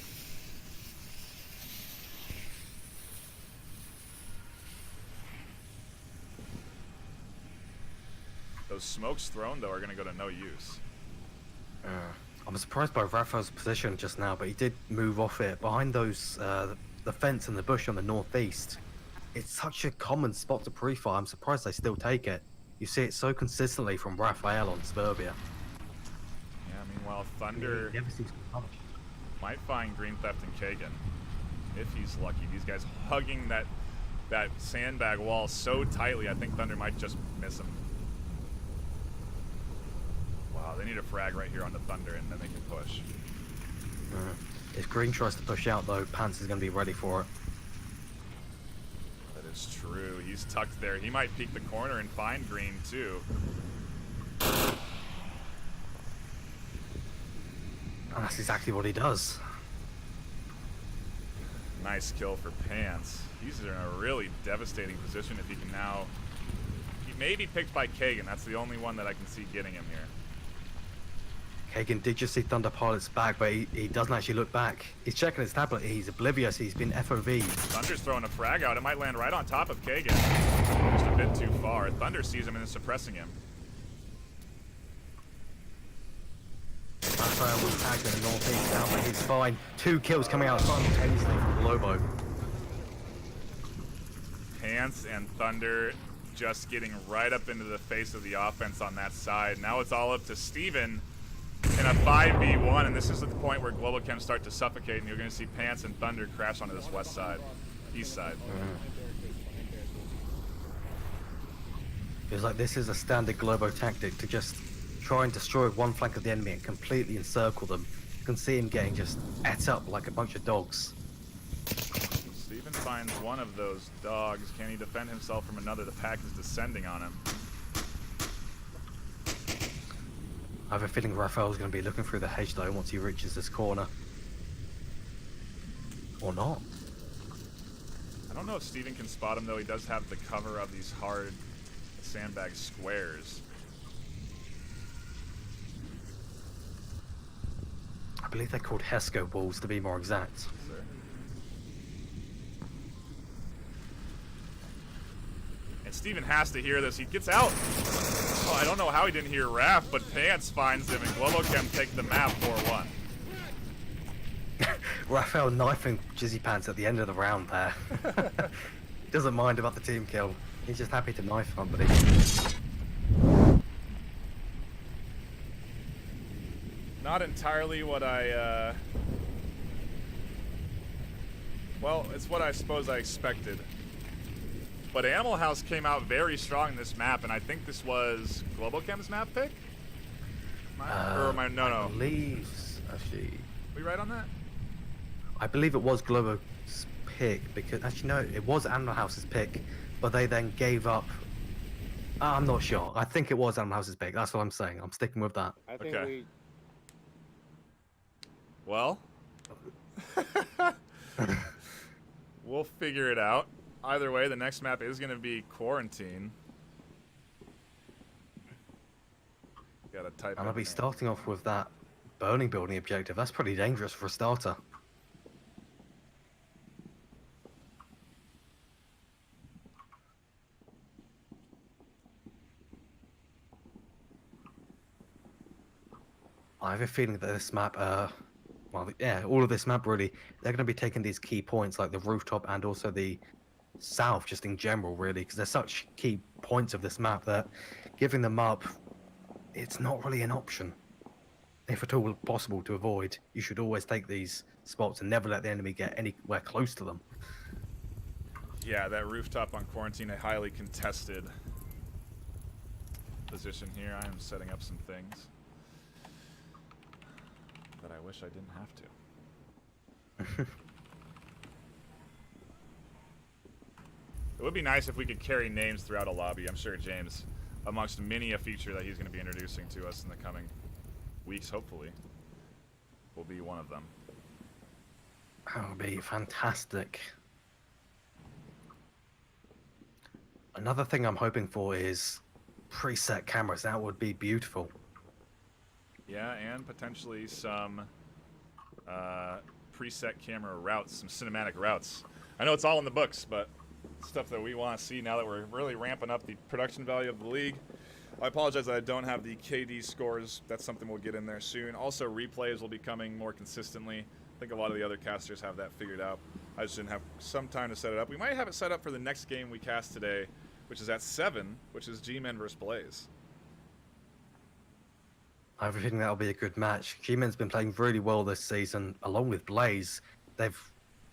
S1: Those smokes thrown though are going to go to no use.
S2: I'm surprised by Raphael's position just now, but he did move off it behind those the fence and the bush on the northeast. It's such a common spot to pre-fire. I'm surprised they still take it. You see it so consistently from Raphael on Suburbia.
S1: Yeah, meanwhile, Thunder
S2: He never seems to punch.
S1: might find Green Theft and Kagan. If he's lucky. These guys hugging that sandbag wall so tightly, I think Thunder might just miss him. Wow, they need a frag right here on the Thunder, and then they can push.
S2: If Green tries to push out, though, Pants is going to be ready for it.
S1: That is true. He's tucked there. He might peek the corner and find Green, too.
S2: And that's exactly what he does.
S1: Nice kill for Pants. He's in a really devastating position if he can now... He may be picked by Kagan. That's the only one that I can see getting him here.
S2: Kagan did just see Thunder Pilot's back, but he doesn't actually look back. He's checking his tablet. He's oblivious. He's been FOV'd.
S1: Thunder's throwing a frag out. It might land right on top of Kagan. Just a bit too far. Thunder sees him and is suppressing him.
S2: Raphael was tagged in the northeast now, but he's fine. 2 kills coming out simultaneously from Globo.
S1: Pants and Thunder just getting right up into the face of the offense on that side. Now it's all up to Steven in a 5v1, and this is at the point where Globochem start to suffocate, and you're going to see Pants and Thunder crash onto this west side, east side.
S2: Feels like this is a standard Globo tactic to just try and destroy one flank of the enemy and completely encircle them. You can see him getting just ate up like a bunch of dogs.
S1: Steven finds one of those dogs. Can he defend himself from another? The pack is descending on him.
S2: I have a feeling Raphael's going to be looking through the hedge though once he reaches this corner. Or not.
S1: I don't know if Steven can spot him, though. He does have the cover of these hard sandbag squares.
S2: I believe they're called Hesco walls to be more exact.
S1: Sir. And Steven has to hear this. He gets out. Oh, I don't know how he didn't hear Raph, but Pants finds him, and Globochem take the map 4-1.
S2: Raphael knifing Jizzy Pants at the end of the round there. He doesn't mind about the team kill. He's just happy to knife somebody.
S1: Not entirely what I, well, it's what I suppose I expected. But Animal House came out very strong in this map, and I think this was Globochem's map pick? No.
S2: I believe, actually,
S1: We right on that?
S2: I believe it was Globo's pick, because, actually no, it was Animal House's pick, but they then gave up. I'm not sure. I think it was Animal House's pick. That's what I'm saying. I'm sticking with that.
S4: I think
S1: Okay.
S4: we.
S1: Well, we'll figure it out. Either way, the next map is going to be Quarantine. Gotta type.
S2: And I'll be starting off with that burning building objective. That's pretty dangerous for a starter. I have a feeling that this map, well, yeah, all of this map really, they're going to be taking these key points like the rooftop and also the south, just in general, really, because they're such key points of this map that giving them up, it's not really an option. If at all possible to avoid, you should always take these spots and never let the enemy get anywhere close to them.
S1: Yeah, that rooftop on Quarantine, a highly contested position here. I am setting up some things that I wish I didn't have to. It would be nice if we could carry names throughout a lobby. I'm sure James, amongst many a feature that he's going to be introducing to us in the coming weeks, hopefully, will be one of them.
S2: That would be fantastic. Another thing I'm hoping for is preset cameras. That would be beautiful.
S1: Yeah, and potentially some preset camera routes, some cinematic routes. I know it's all in the books, but stuff that we want to see now that we're really ramping up the production value of the league. I apologize that I don't have the KD scores. That's something we'll get in there soon. Also, replays will be coming more consistently. I think a lot of the other casters have that figured out. I just didn't have some time to set it up. We might have it set up for the next game we cast today, which is at 7, which is G-Men versus Blaze.
S2: I have a feeling that'll be a good match. G-Men's been playing really well this season, along with Blaze. They've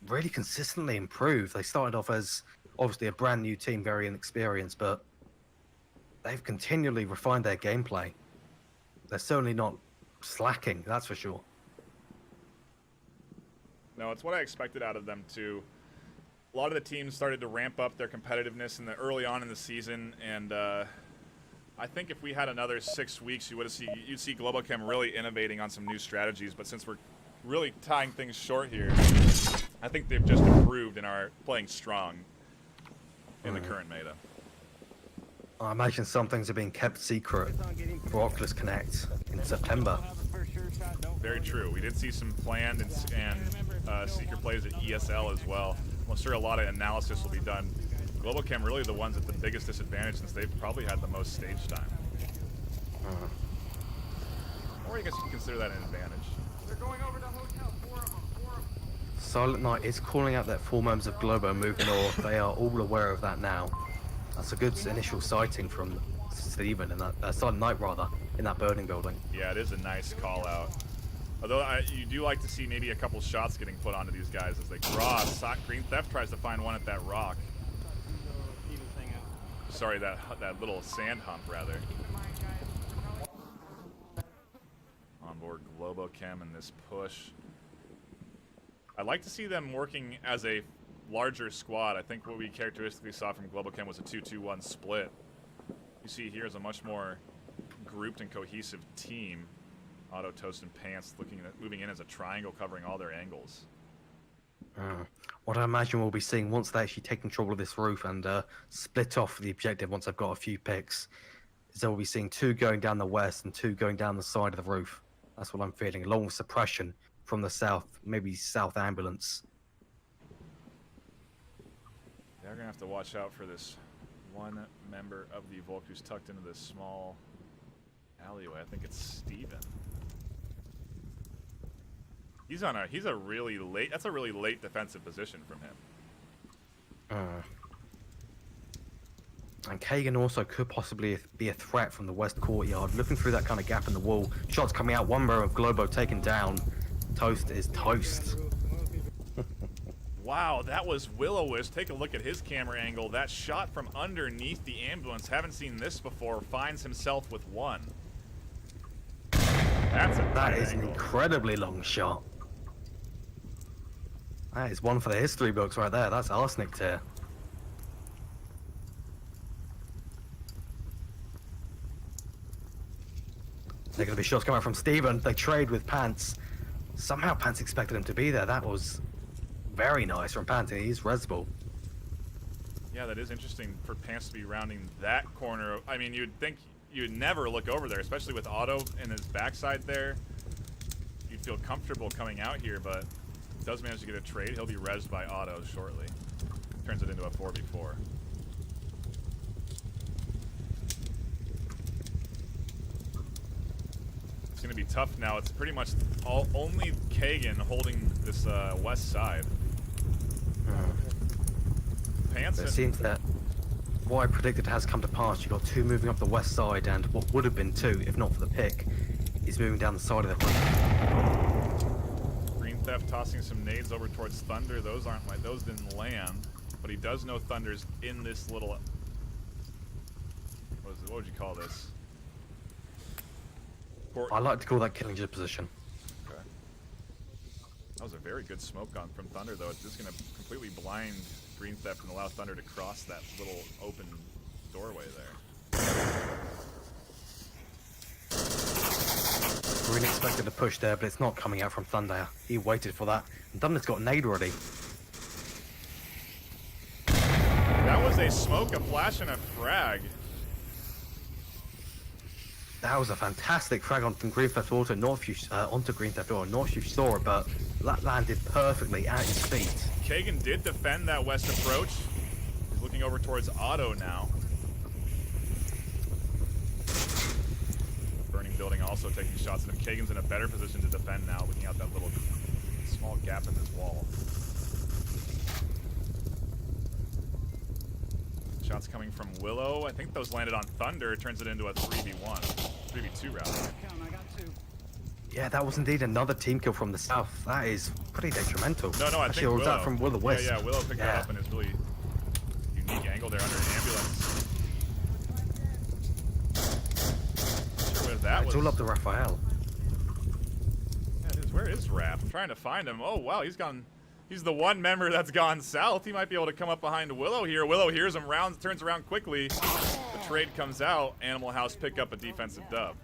S2: really consistently improved. They started off as obviously a brand new team, very inexperienced, but they've continually refined their gameplay. They're certainly not slacking, that's for sure.
S1: No, it's what I expected out of them too. A lot of the teams started to ramp up their competitiveness in the early on in the season, and I think if we had another 6 weeks, you'd see Globochem really innovating on some new strategies. But since we're really tying things short here, I think they've just improved and are playing strong in the current meta.
S2: I imagine some things are being kept secret for Oculus Connect in September.
S1: Very true. We did see some planned and secret plays at ESL as well. I'm sure a lot of analysis will be done. Globochem really the ones at the biggest disadvantage since they've probably had the most stage time. Or I guess you can consider that an advantage.
S3: They're going over to hotel. 4 of them. 4 of them.
S2: Silent Knight is calling out that 4 members of Globo moving north. They are all aware of that now. That's a good initial sighting from Steven in that Silent Knight rather in that burning building.
S1: Yeah, it is a nice call out. Although you do like to see maybe a couple shots getting put onto these guys as they cross. Green Theft tries to find one at that rock. Sorry, that little sand hump rather. On board Globochem in this push. I'd like to see them working as a larger squad. I think what we characteristically saw from Globochem was a 2-2-1 split. You see here is a much more grouped and cohesive team. Auto, Toast, and Pants moving in as a triangle covering all their angles.
S2: What I imagine we'll be seeing once they actually take control of this roof and split off the objective once I've got a few picks, is that we'll be seeing 2 going down the west and 2 going down the side of the roof. That's what I'm feeling, along with suppression from the south, maybe south ambulance.
S1: They're going to have to watch out for this one member of the Volk who's tucked into this small alleyway. I think it's Steven. He's a really late, that's a really late defensive position from him.
S2: And Kagan also could possibly be a threat from the west courtyard, looking through that kind of gap in the wall. Shots coming out, one row of Globo taken down. Toast is toast.
S1: Wow, that was Will-O-Wisp. Take a look at his camera angle. That shot from underneath the ambulance, haven't seen this before, finds himself with 1. That is
S2: an incredibly long shot. That is one for the history books right there. That's arsenic tier. They're going to be shots coming out from Steven. They trade with Pants. Somehow Pants expected him to be there. That was very nice from Pants. He's resball.
S1: Yeah, that is interesting for Pants to be rounding that corner. I mean, you'd think you'd never look over there, especially with Otto in his backside there. You'd feel comfortable coming out here, but does manage to get a trade. He'll be rezzed by Otto shortly. Turns it into a 4v4. It's going to be tough now. It's pretty much only Kagan holding this west side. Pants.
S2: It seems that what I predicted has come to pass. You've got 2 moving up the west side, and what would have been 2, if not for the pick, is moving down the side of the roof.
S1: Theft tossing some nades over towards Thunder. Those didn't land, but he does know Thunder's in this little. What would you call this?
S2: I like to call that killing position.
S1: Okay. That was a very good smoke on from Thunder, though. It's just going to completely blind Green Theft and allow Thunder to cross that little open doorway there.
S2: Green expected to push there, but it's not coming out from Thunder. He waited for that. And Thunder's got a nade ready.
S1: That was a smoke, a flash, and a frag.
S2: That was a fantastic frag on from Green Theft Auto. Not if you onto Green Theft Auto. Not if you saw it, but that landed perfectly at his feet.
S1: Kagan did defend that west approach. He's looking over towards Otto now. main building also taking shots at him. Kagan's in a better position to defend now, looking out that little small gap in his wall. Shots coming from Willow. I think those landed on Thunder. It turns it into a 3v1. 3v2 rather.
S4: I got 2.
S2: Yeah, that was indeed another team kill from the south. That is pretty detrimental.
S1: No, I
S2: Actually,
S1: think
S2: or was
S1: Willow.
S2: that from Willow West?
S1: Yeah, Willow picked that up in his really unique angle there under an ambulance. Not sure where that was.
S2: It's all up to Raphael.
S1: Yeah, it is. Where is Raph? I'm trying to find him. Oh, wow, he's gone. He's the one member that's gone south. He might be able to come up behind Willow here. Willow hears him, turns around quickly. The trade comes out. Animal House pick up a defensive dub.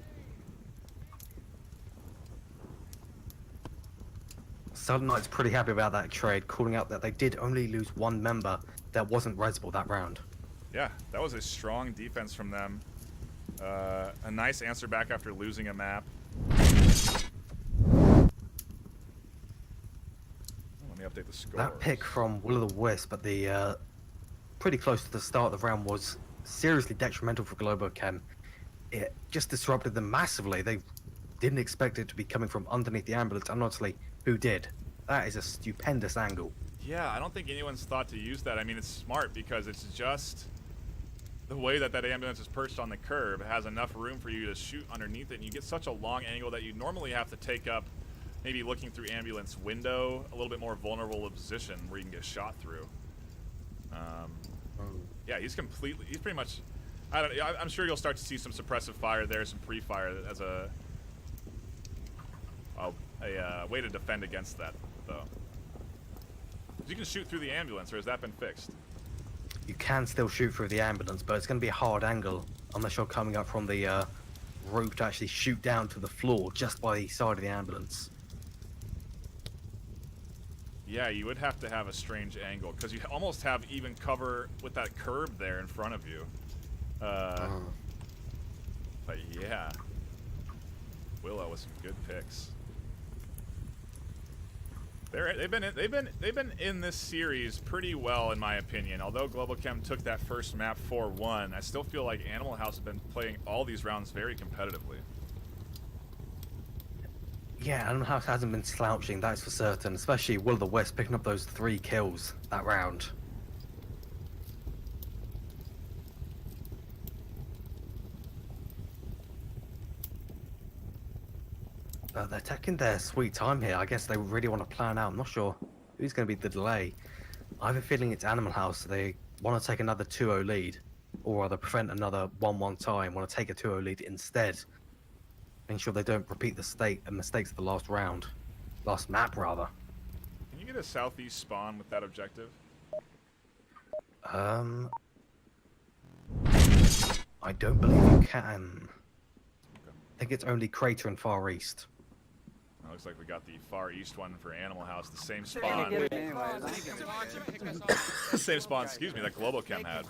S2: Southern Knight's pretty happy about that trade, calling out that they did only lose one member that wasn't resable that round.
S1: Yeah, that was a strong defense from them. A nice answer back after losing a map. Let me update the score.
S2: That pick from Will of the Wisp at the pretty close to the start of the round was seriously detrimental for Globochem. It just disrupted them massively. They didn't expect it to be coming from underneath the ambulance, and honestly, who did? That is a stupendous angle.
S1: Yeah, I don't think anyone's thought to use that. I mean, it's smart because it's just the way that ambulance is perched on the curb. It has enough room for you to shoot underneath it, and you get such a long angle that you normally have to take up, maybe looking through ambulance window, a little bit more vulnerable of position where you can get shot through. Yeah, he's pretty much, I'm sure you'll start to see some suppressive fire there, some pre-fire as a way to defend against that, though. You can shoot through the ambulance, or has that been fixed?
S2: You can still shoot through the ambulance, but it's going to be a hard angle unless you're coming up from the roof to actually shoot down to the floor just by the side of the ambulance.
S1: Yeah, you would have to have a strange angle, because you almost have even cover with that curb there in front of you. But yeah, Willow with some good picks. They've been in this series pretty well, in my opinion. Although Globochem took that first map 4-1, I still feel like Animal House have been playing all these rounds very competitively.
S2: Yeah, Animal House hasn't been slouching, that's for certain. Especially Will of the West picking up those 3 kills that round. They're taking their sweet time here. I guess they really want to plan out. I'm not sure who's going to be the delay. I have a feeling it's Animal House. They want to take another 2-0 lead, or rather prevent another 1-1 tie and want to take a 2-0 lead instead. Making sure they don't repeat the mistakes of the last round. Last map, rather.
S1: Can you get a southeast spawn with that objective?
S2: I don't believe you can. I think it's only Crater and Far East.
S1: Looks like we got the far east one for Animal House, the same spawn. The same spawn, excuse me, that Globochem had.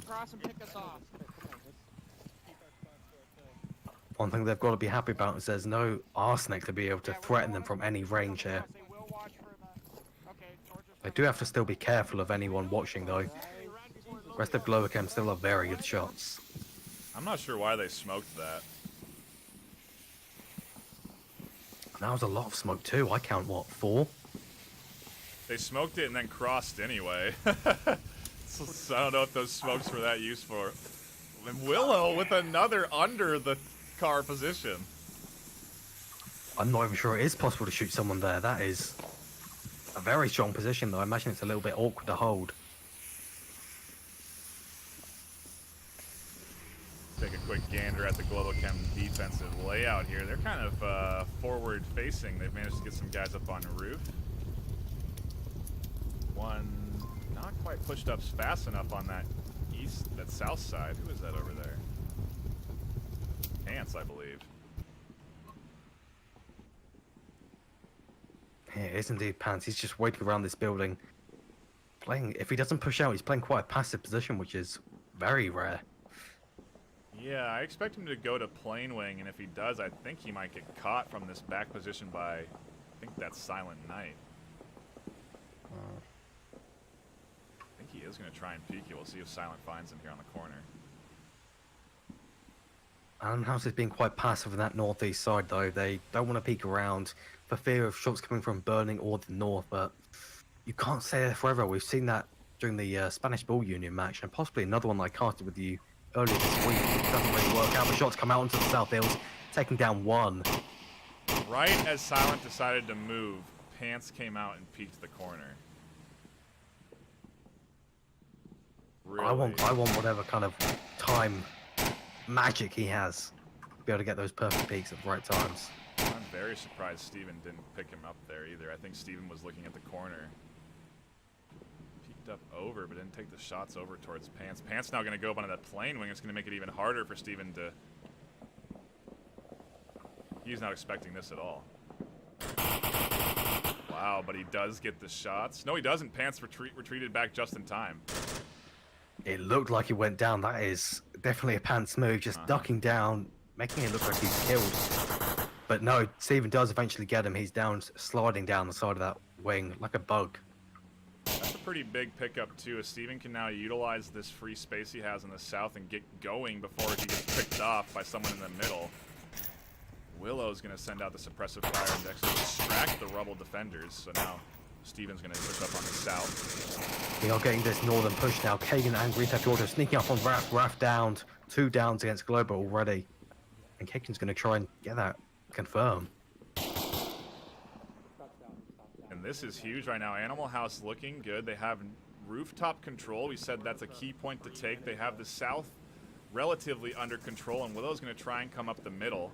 S2: One thing they've got to be happy about is there's no arsenic to be able to threaten them from any range here. They do have to still be careful of anyone watching though. The rest of Globochem still have very good shots.
S1: I'm not sure why they smoked that.
S2: That was a lot of smoke too. I count, what, 4?
S1: They smoked it and then crossed anyway. So I don't know if those smokes were that useful. And Willow with another under the car position.
S2: I'm not even sure it is possible to shoot someone there. That is a very strong position though. I imagine it's a little bit awkward to hold.
S1: Take a quick gander at the Globochem defensive layout here. They're kind of forward facing. They've managed to get some guys up on the roof. One not quite pushed up fast enough on that south side. Who is that over there? Pants, I believe.
S2: Yeah, it is indeed Pants. He's just waiting around this building. If he doesn't push out, he's playing quite a passive position, which is very rare.
S1: Yeah, I expect him to go to plane wing, and if he does, I think he might get caught from this back position by, I think that's Silent Knight. I think he is going to try and peek you. We'll see if Silent finds him here on the corner.
S2: House is being quite passive in that northeast side, though. They don't want to peek around for fear of shots coming from Burning or the north, but you can't stay there forever. We've seen that during the Spanish Bull Union match, and possibly another one that I casted with you earlier this week. It doesn't really work out. The shots come out onto the south hills, taking down one.
S1: Right as Silent decided to move, Pants came out and peeked the corner. Really?
S2: I want whatever kind of time magic he has to be able to get those perfect peaks at the right times.
S1: I'm very surprised Steven didn't pick him up there either. I think Steven was looking at the corner. Peeked up over, but didn't take the shots over towards Pants. Pants now going to go up onto that plane wing. It's going to make it even harder for Steven to... He's not expecting this at all. Wow, but he does get the shots. No, he doesn't. Pants retreated back just in time.
S2: It looked like he went down. That is definitely a Pants move, just ducking down, making it look like he's killed. But no, Steven does eventually get him. He's down, sliding down the side of that wing like a bug.
S1: That's a pretty big pickup, too, as Steven can now utilize this free space he has in the south and get going before he gets picked off by someone in the middle. Willow's going to send out the suppressive fire and actually distract the Rubble defenders, so now Steven's going to push up on the south.
S2: We are getting this northern push now. Kagan and Green Theft Auto sneaking up on Raph. Raph downed. 2 downs against Globo already. And Kagan's going to try and get that confirmed.
S1: And this is huge right now. Animal House looking good. They have rooftop control. We said that's a key point to take. They have the south relatively under control, and Willow's going to try and come up the middle.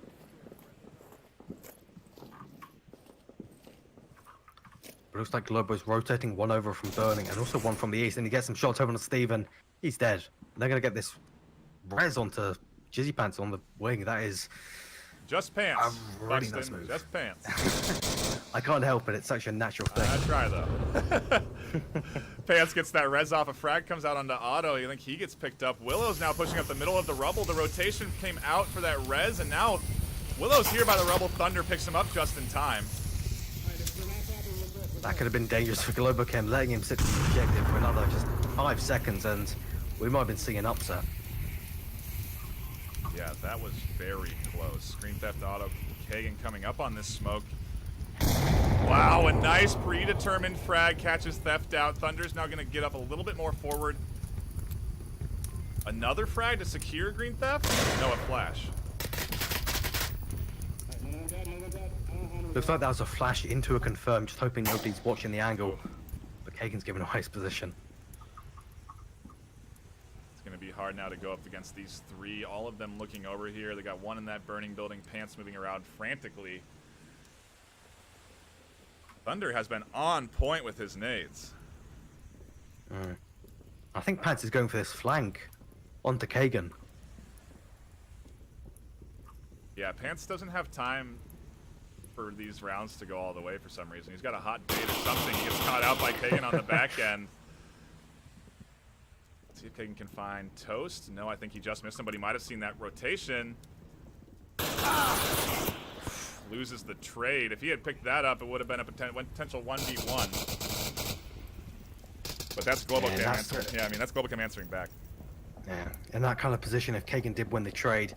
S2: It looks like Globo's rotating one over from Burning and also one from the east, and he gets some shots over on Steven. He's dead. And they're going to get this res onto Jizzy Pants on the wing. That is...
S1: Just Pants.
S2: A really nice
S1: Buxton,
S2: move.
S1: just Pants.
S2: I can't help it. It's such a natural thing.
S1: I try, though. Pants gets that res off. A frag comes out onto Otto. You think he gets picked up. Willow's now pushing up the middle of the Rubble. The rotation came out for that res, and now Willow's here by the Rubble. Thunder picks him up just in time.
S2: That could have been dangerous for Globochem, letting him sit to the objective for another just 5 seconds, and we might have been seeing an upset.
S1: Yeah, that was very close. Screen Theft Auto, Kagan coming up on this smoke. Wow, a nice predetermined frag catches Theft out. Thunder's now going to get up a little bit more forward. Another frag to secure Green Theft? No, a flash.
S2: Looks like that was a flash into a confirm, just hoping nobody's watching the angle. But Kagan's given away his position.
S1: It's going to be hard now to go up against these 3. All of them looking over here. They got one in that burning building. Pants moving around frantically. Thunder has been on point with his nades.
S2: I think Pants is going for this flank onto Kagan.
S1: Yeah, Pants doesn't have time for these rounds to go all the way for some reason. He's got a hot bait or something. He gets caught out by Kagan on the back end. Let's see if Kagan can find Toast. No, I think he just missed him, but he might have seen that rotation. Loses the trade. If he had picked that up, it would have been a potential 1v1. But that's Globochem answering. Yeah, I mean, that's Globochem answering back.
S2: Yeah, in that kind of position, if Kagan did win the trade,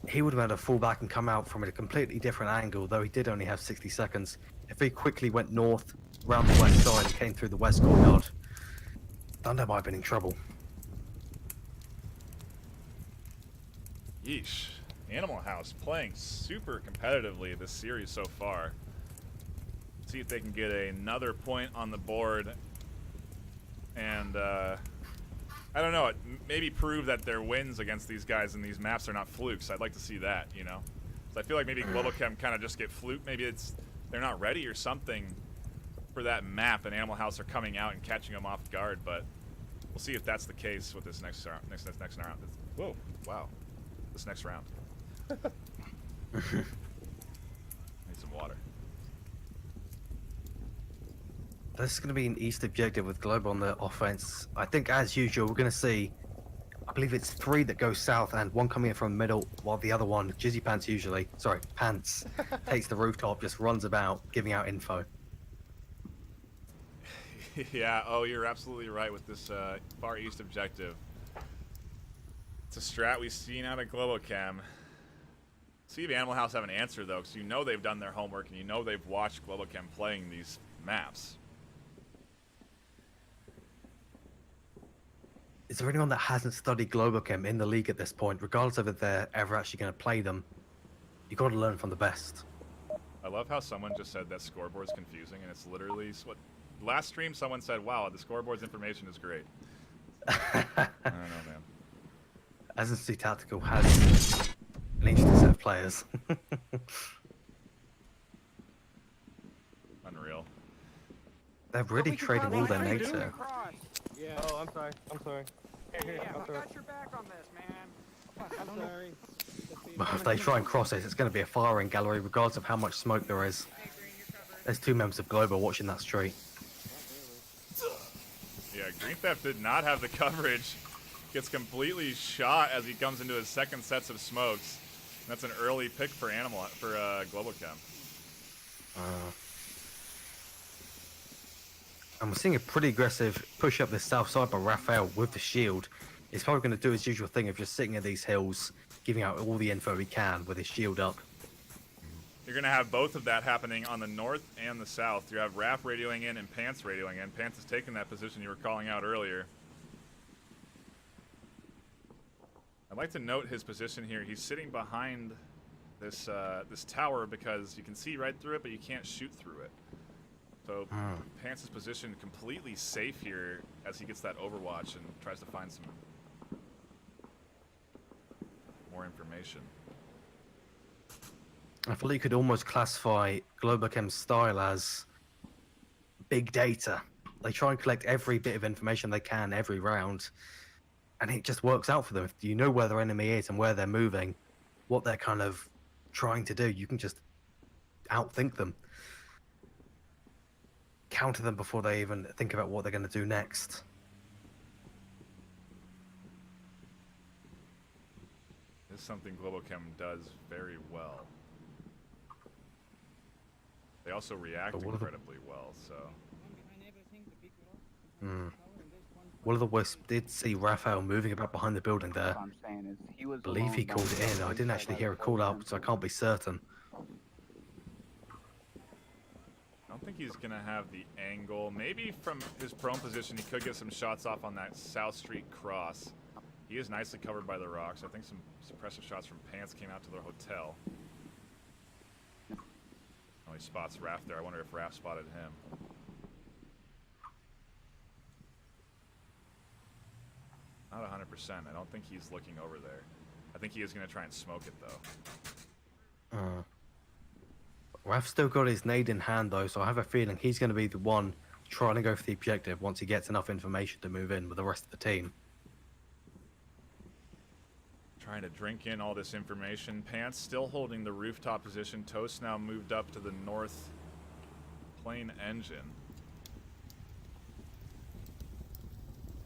S2: he would have had to fall back and come out from a completely different angle, though he did only have 60 seconds. If he quickly went north, around the west side, and came through the west courtyard, Thunder might have been in trouble.
S1: Yeesh. Animal House playing super competitively this series so far. See if they can get another point on the board. And, I don't know, maybe prove that their wins against these guys in these maps are not flukes. I'd like to see that, you know? So I feel like maybe Globochem kind of just get fluke. Maybe it's they're not ready or something for that map, and Animal House are coming out and catching them off guard. But we'll see if that's the case with this next round. Whoa, wow, this next round. Need some water.
S2: This is going to be an east objective with Globo on the offense. I think, as usual, we're going to see, I believe it's 3 that go south and 1 coming in from the middle, while the other one, Jizzy Pants usually, sorry, Pants, takes the rooftop, just runs about, giving out info.
S1: Yeah, oh, you're absolutely right with this far east objective. It's a strat we've seen out of Globochem. See if Animal House have an answer, though, because you know they've done their homework and you know they've watched Globochem playing these maps.
S2: Is there anyone that hasn't studied Globochem in the league at this point, regardless of if they're ever actually going to play them? You got to learn from the best.
S1: I love how someone just said that scoreboard's confusing, and it's literally what last stream someone said, "Wow, the scoreboard's information is great." I don't know, man.
S2: Ascendancy Tactical has an interesting set of players.
S1: Unreal.
S2: They're really trading all their nades here.
S4: Yeah.
S3: Oh, I'm sorry. I'm sorry. Here,
S4: Yeah,
S3: I'll
S4: I
S3: throw it.
S4: got your back on this, man. I'm sorry.
S2: But if they try and cross it, it's going to be a firing gallery, regardless of how much smoke there is. There's two members of Global watching that street.
S1: Yeah, Green Theft did not have the coverage. Gets completely shot as he comes into his second sets of smokes. And that's an early pick for Globochem.
S2: And we're seeing a pretty aggressive push up the south side by Raphael with the shield. He's probably going to do his usual thing of just sitting at these hills, giving out all the info he can with his shield up.
S1: You're going to have both of that happening on the north and the south. You have Raph radioing in and Pants radioing in. Pants has taken that position you were calling out earlier. I'd like to note his position here. He's sitting behind this this tower because you can see right through it, but you can't shoot through it. So Pants' position completely safe here as he gets that overwatch and tries to find some more information.
S2: I feel like you could almost classify Globochem's style as big data. They try and collect every bit of information they can every round, and it just works out for them. If you know where their enemy is and where they're moving, what they're kind of trying to do, you can just outthink them. Counter them before they even think about what they're going to do next.
S1: This is something Globochem does very well. They also react incredibly well, so...
S2: One of the Wisps did see Raphael moving about behind the building there.
S5: What I'm saying is he was
S2: I believe he called it in. I didn't actually hear a call out, so I can't be certain.
S1: I don't think he's going to have the angle. Maybe from his prone position, he could get some shots off on that South Street cross. He is nicely covered by the rocks. I think some suppressive shots from Pants came out to their hotel. Oh, he spots Raph there. I wonder if Raph spotted him. Not 100%. I don't think he's looking over there. I think he is going to try and smoke it, though.
S2: Raph's still got his nade in hand, though, so I have a feeling he's going to be the one trying to go for the objective once he gets enough information to move in with the rest of the team.
S1: Trying to drink in all this information. Pants still holding the rooftop position. Toast now moved up to the north plane engine.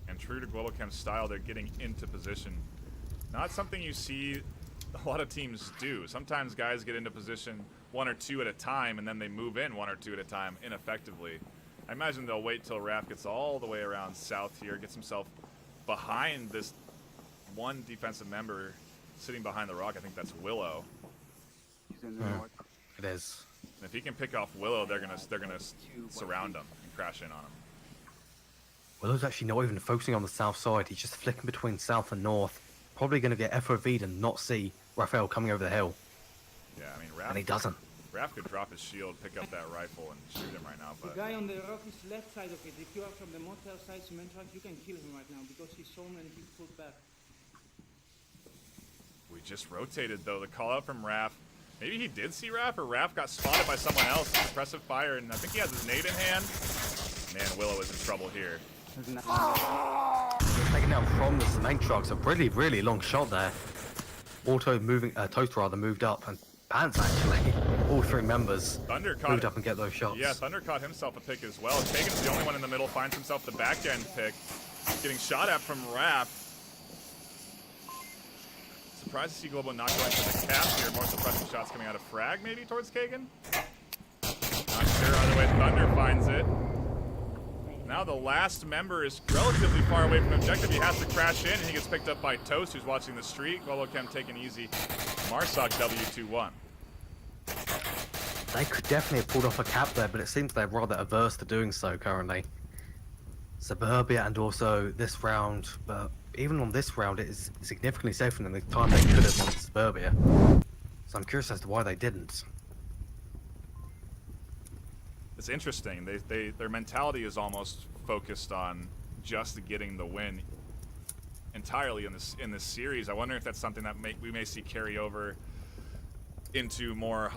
S1: And true to Globochem's style, they're getting into position. Not something you see a lot of teams do. Sometimes guys get into position one or two at a time, and then they move in one or two at a time ineffectively. I imagine they'll wait till Raph gets all the way around south here, gets himself behind this one defensive member sitting behind the rock. I think that's Willow.
S5: He's in the north.
S2: It is.
S1: And if he can pick off Willow, they're gonna surround him and crash in on him.
S2: Willow's actually not even focusing on the south side. He's just flicking between south and north. Probably going to get FOV'd and not see Raphael coming over the hill.
S1: Yeah, I mean, Raph.
S2: And he doesn't.
S1: Raph could drop his shield, pick up that rifle, and shoot him right now.
S6: The
S1: But
S6: guy on the rock is left side of it. If you are from the motel side cement truck, you can kill him right now because he's shown and he pulled back.
S1: we just rotated though. The call out from Raph. Maybe he did see Raph, or Raph got spotted by someone else. Suppressive fire, and I think he has his nade in hand. Man, Willow is in trouble here.
S2: Taken down from the cement trucks. A really, really long shot there. Auto moving, Toast rather moved up, and Pants actually, all three members
S1: Thunder
S2: moved
S1: caught
S2: up and get those shots.
S1: Yeah, Thunder caught himself a pick as well. Kagan's the only one in the middle, finds himself the back end pick. Getting shot at from Raph. Surprised to see Globo not going for the cap here. More suppressive shots coming out of Frag, maybe, towards Kagan? Not sure. Either way, Thunder finds it. Now the last member is relatively far away from objective. He has to crash in, and he gets picked up by Toast, who's watching the street. Globochem taking easy. Marsoc W21.
S2: They could definitely have pulled off a cap there, but it seems they're rather averse to doing so currently. Suburbia and also this round, but even on this round, it is significantly safer than the time they could have on Suburbia. So I'm curious as to why they didn't.
S1: It's interesting. Their mentality is almost focused on just getting the win entirely in this series. I wonder if that's something that we may see carry over into more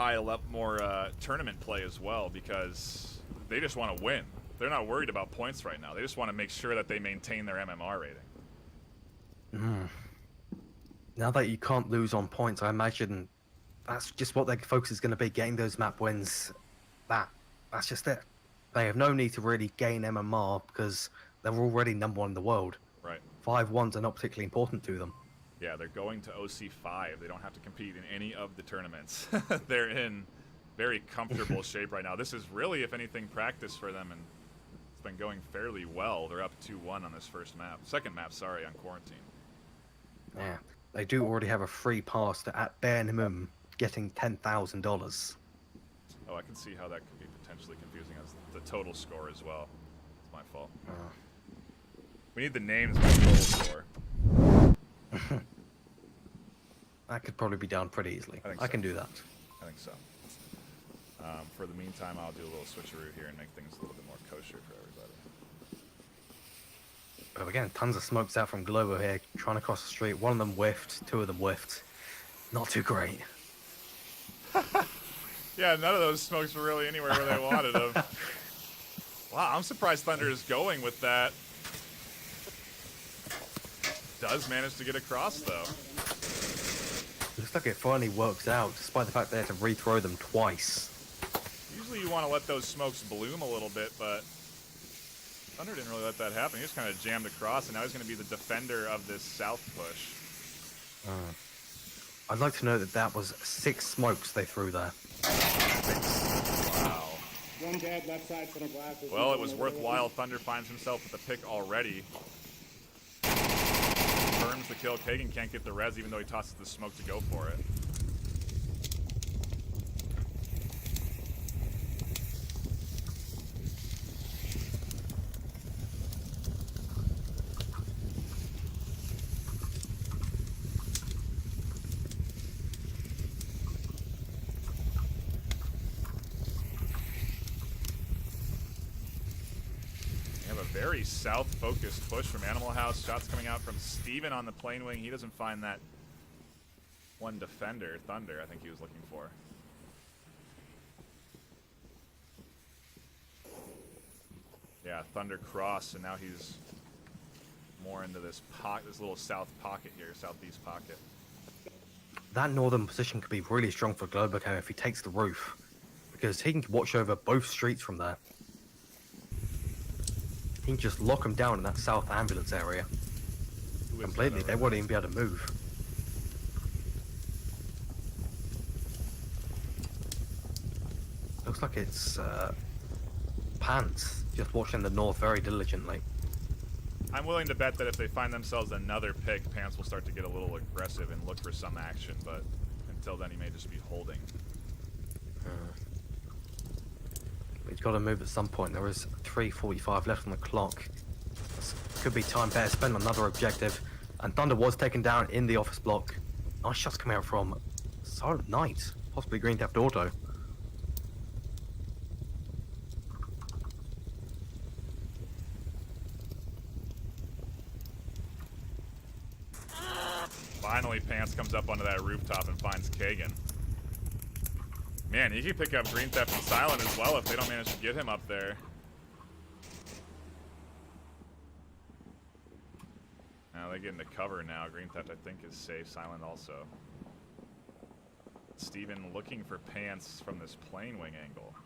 S1: tournament play as well, because they just want to win. They're not worried about points right now. They just want to make sure that they maintain their MMR rating.
S2: Now that you can't lose on points, I imagine that's just what their focus is going to be, getting those map wins. That's just it. They have no need to really gain MMR because they're already #1 in the world.
S1: Right.
S2: 5-1s are not particularly important to them.
S1: Yeah, they're going to OC5. They don't have to compete in any of the tournaments. They're in very comfortable shape right now. This is really, if anything, practice for them, and it's been going fairly well. They're up 2-1 on this second map, sorry, on Quarantine.
S2: Yeah, they do already have a free pass to, at bare minimum, getting $10,000.
S1: Oh, I can see how that could be potentially confusing as the total score as well. It's my fault. We need the names by total score.
S2: That could probably be done pretty easily. I can do that.
S1: I think so. For the meantime, I'll do a little switcheroo here and make things a little bit more kosher for everybody.
S2: But again, tons of smokes out from Globo here, trying to cross the street. One of them whiffed, 2 of them whiffed. Not too great.
S1: Yeah, none of those smokes were really anywhere where they wanted them. Wow, I'm surprised Thunder is going with that. Does manage to get across, though.
S2: Looks like it finally works out, despite the fact they had to rethrow them twice.
S1: Usually you want to let those smokes bloom a little bit, but Thunder didn't really let that happen. He just kind of jammed across, and now he's going to be the defender of this south push.
S2: I'd like to know that was 6 smokes they threw there. 6.
S1: Wow.
S6: One dead left side for the glasses.
S1: Well, it was worthwhile. Thunder finds himself with the pick already. Confirms the kill. Kagan can't get the res even though he tosses the smoke to go for it. Very south-focused push from Animal House. Shots coming out from Steven on the plane wing. He doesn't find that one defender, Thunder, I think he was looking for. Yeah, Thunder cross, and now he's more into this little south pocket here, southeast pocket.
S2: That northern position could be really strong for Globochem if he takes the roof, because he can watch over both streets from there. He can just lock them down in that south ambulance area completely. They won't even be able to move. Looks like it's Pants just watching the north very diligently.
S1: I'm willing to bet that if they find themselves another pick, Pants will start to get a little aggressive and look for some action, but until then he may just be holding. He's
S2: got to move at some point. There is 3:45 left on the clock. This could be time better spent on another objective. And Thunder was taken down in the office block. Nice shots coming out from Silent Night, possibly Green Theft Auto.
S1: Finally, Pants comes up onto that rooftop and finds Kagan. Man, he could pick up Green Theft and Silent as well if they don't manage to get him up there. Now they get into cover now. Green Theft, I think, is safe. Silent also. Steven looking for Pants from this plane wing angle.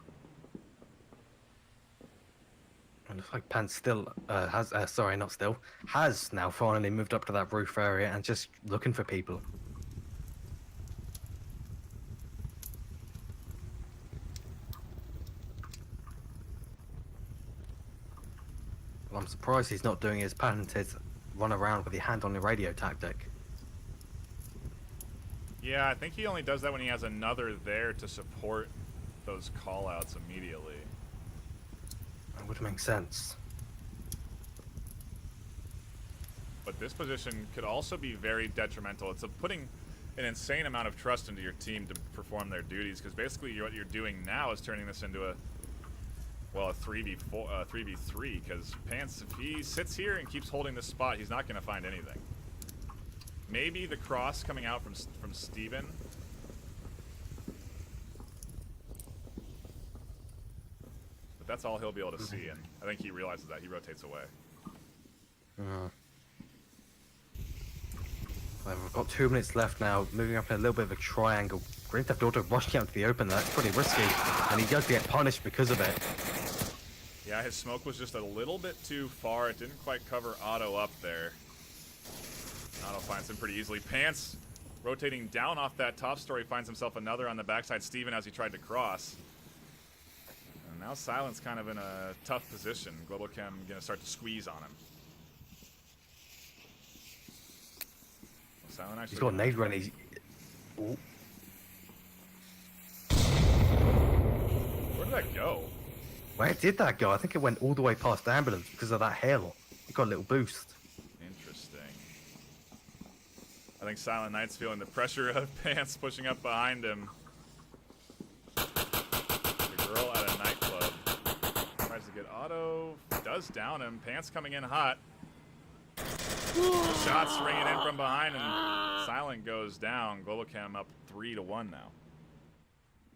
S2: And looks like Pants still has now finally moved up to that roof area and just looking for people. I'm surprised he's not doing his patented run around with your hand on the radio tactic.
S1: Yeah, I think he only does that when he has another there to support those call-outs immediately.
S2: That would make sense.
S1: But this position could also be very detrimental. It's putting an insane amount of trust into your team to perform their duties, because basically what you're doing now is turning this into a 3v4, 3v3, because Pants, if he sits here and keeps holding this spot, he's not going to find anything. Maybe the cross coming out from Steven. But that's all he'll be able to see, and I think he realizes that. He rotates away.
S2: We've got 2 minutes left now, moving up in a little bit of a triangle. Grand Theft Auto rushing out to the open, that's pretty risky, and he does get punished because of it.
S1: Yeah, his smoke was just a little bit too far. It didn't quite cover Otto up there. Otto finds him pretty easily. Pants rotating down off that top story, finds himself another on the backside. Steven as he tried to cross. And now Silent's kind of in a tough position. Globochem going to start to squeeze on him. Well, Silent actually...
S2: He's got a nade run, he's... Ooh.
S1: Where did that go?
S2: Where did that go? I think it went all the way past the ambulance because of that hill. It got a little boost.
S1: Interesting. I think Silent Knight's feeling the pressure of Pants pushing up behind him. The girl at a nightclub tries to get Otto, does down him. Pants coming in hot. Shots ringing in from behind, and Silent goes down. Globochem up 3-1 now.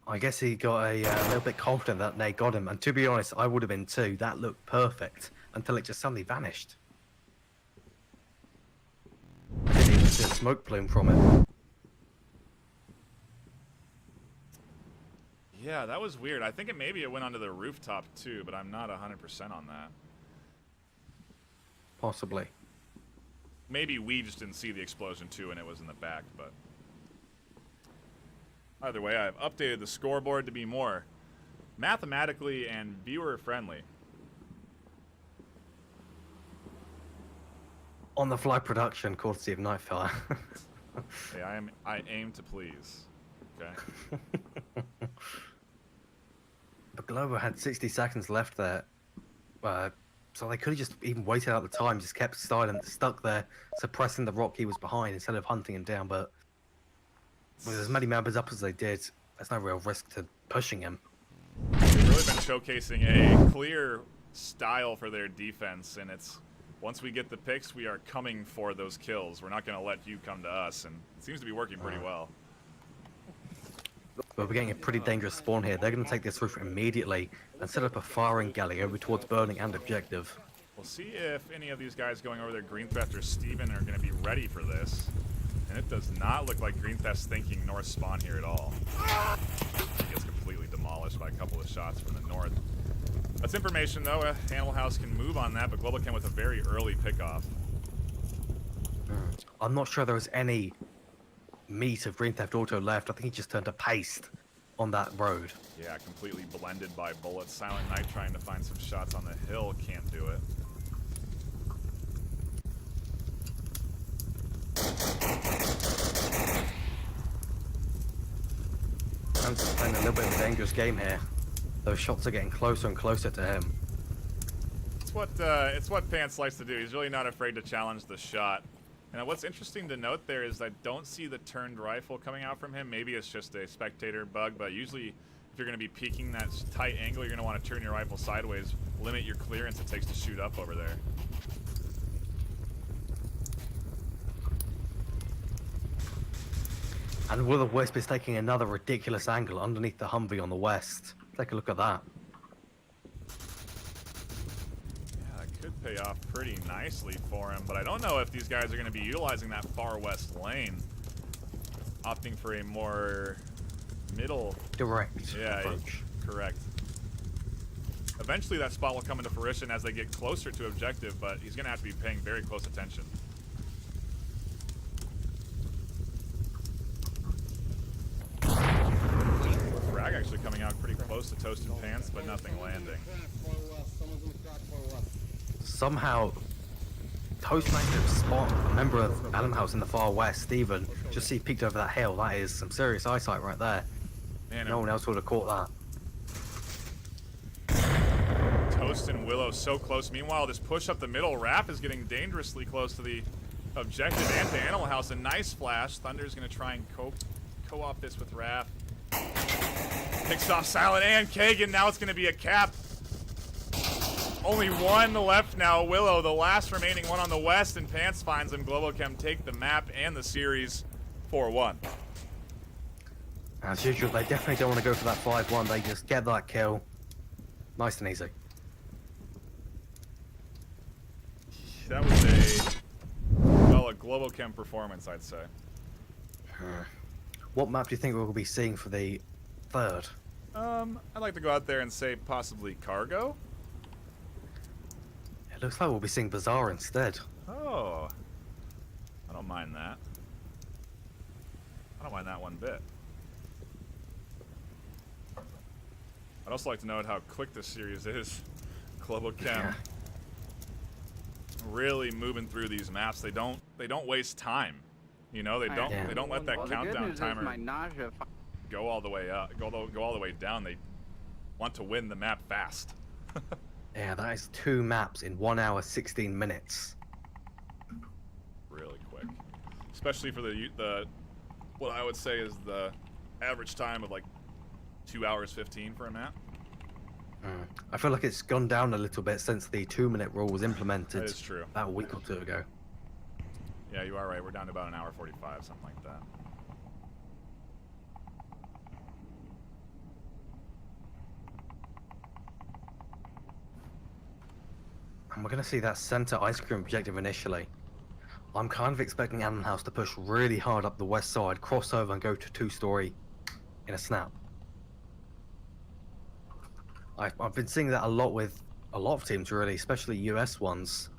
S2: I guess he got a little bit confident that they got him, and to be honest, I would have been too. That looked perfect until it just suddenly vanished. I didn't even see a smoke plume from it.
S1: Yeah, that was weird. I think maybe it went onto the rooftop too, but I'm not 100% on that.
S2: Possibly.
S1: Maybe we just didn't see the explosion too, and it was in the back, but... Either way, I've updated the scoreboard to be more mathematically and viewer-friendly.
S2: On-the-fly production, courtesy of NightFiree.
S1: Hey, I aim to please. Okay.
S2: But Globo had 60 seconds left there, so they could have just even waited out the time, just kept silent, stuck there, suppressing the rock he was behind instead of hunting him down. But with as many members up as they did, there's no real risk to pushing him.
S1: They've really been showcasing a clear style for their defense, and it's once we get the picks, we are coming for those kills. We're not going to let you come to us, and it seems to be working pretty well.
S2: But we're getting a pretty dangerous spawn here. They're going to take this roof immediately and set up a firing galley over towards Burning and Objective.
S1: We'll see if any of these guys going over there, Green Theft or Steven, are going to be ready for this. And it does not look like Green Theft's thinking north spawn here at all. He gets completely demolished by a couple of shots from the north. That's information, though. Animal House can move on that, but Globochem with a very early pickoff.
S2: I'm not sure there was any meat of Green Theft Auto left. I think he just turned to paste on that road.
S1: Yeah, completely blended by bullets. Silent Knight trying to find some shots on the hill. Can't do it.
S2: Hansen's playing a little bit of a dangerous game here. Those shots are getting closer and closer to him.
S1: It's what Pants likes to do. He's really not afraid to challenge the shot. And what's interesting to note there is I don't see the turned rifle coming out from him. Maybe it's just a spectator bug, but usually if you're going to be peeking that tight angle, you're going to want to turn your rifle sideways, limit your clearance it takes to shoot up over there.
S2: And Will of Wisp is taking another ridiculous angle underneath the Humvee on the west. Take a look at that.
S1: Yeah, that could pay off pretty nicely for him, but I don't know if these guys are going to be utilizing that far west lane. Opting for a more middle...
S2: Direct
S1: yeah,
S2: approach.
S1: Correct. Eventually that spot will come into fruition as they get closer to objective, but he's going to have to be paying very close attention. Frag actually coming out pretty close to Toasted Pants, but nothing landing.
S2: Somehow, Toast managed to spot a member of Adam House in the far west, Stephen. Just see he peeked over that hill. That is some serious eyesight right there.
S1: Man,
S2: No one else would have caught that.
S1: Toast and Willow so close. Meanwhile, this push up the middle, Raph is getting dangerously close to the objective and to Animal House. A nice flash. Thunder's going to try and co-op this with Raph. Picks off Silent and Kagan. Now it's going to be a cap. Only one left now. Willow, the last remaining one on the west, and Pants finds him. Globochem take the map and the series 4-1.
S2: As usual, they definitely don't want to go for that 5-1. They just get that kill. Nice and easy.
S1: That was a Globochem performance, I'd say.
S2: What map do you think we'll be seeing for the third?
S1: I'd like to go out there and say possibly Cargo.
S2: It looks like we'll be seeing Bazaar instead.
S1: Oh, I don't mind that. I don't mind that one bit. I'd also like to note how quick this series is. Globochem
S2: Yeah.
S1: really moving through these maps. They don't waste time. You know, they don't let that
S5: Well, the good
S1: countdown
S5: news is
S1: timer
S5: my nausea
S1: go all the way up, go all the way down. They want to win the map fast.
S2: Yeah, that is 2 maps in 1 hour 16 minutes.
S1: Really quick, especially for the what I would say is the average time of like 2 hours 15 for a map.
S2: I feel like it's gone down a little bit since the 2-minute rule was implemented
S1: That is true.
S2: about a week or 2 ago.
S1: Yeah, you are right. We're down to about an hour 45, something like that.
S2: And we're going to see that center ice cream objective initially. I'm kind of expecting Animal House to push really hard up the west side, cross over and go to 2-story in a snap. I've been seeing that a lot with a lot of teams really, especially US ones.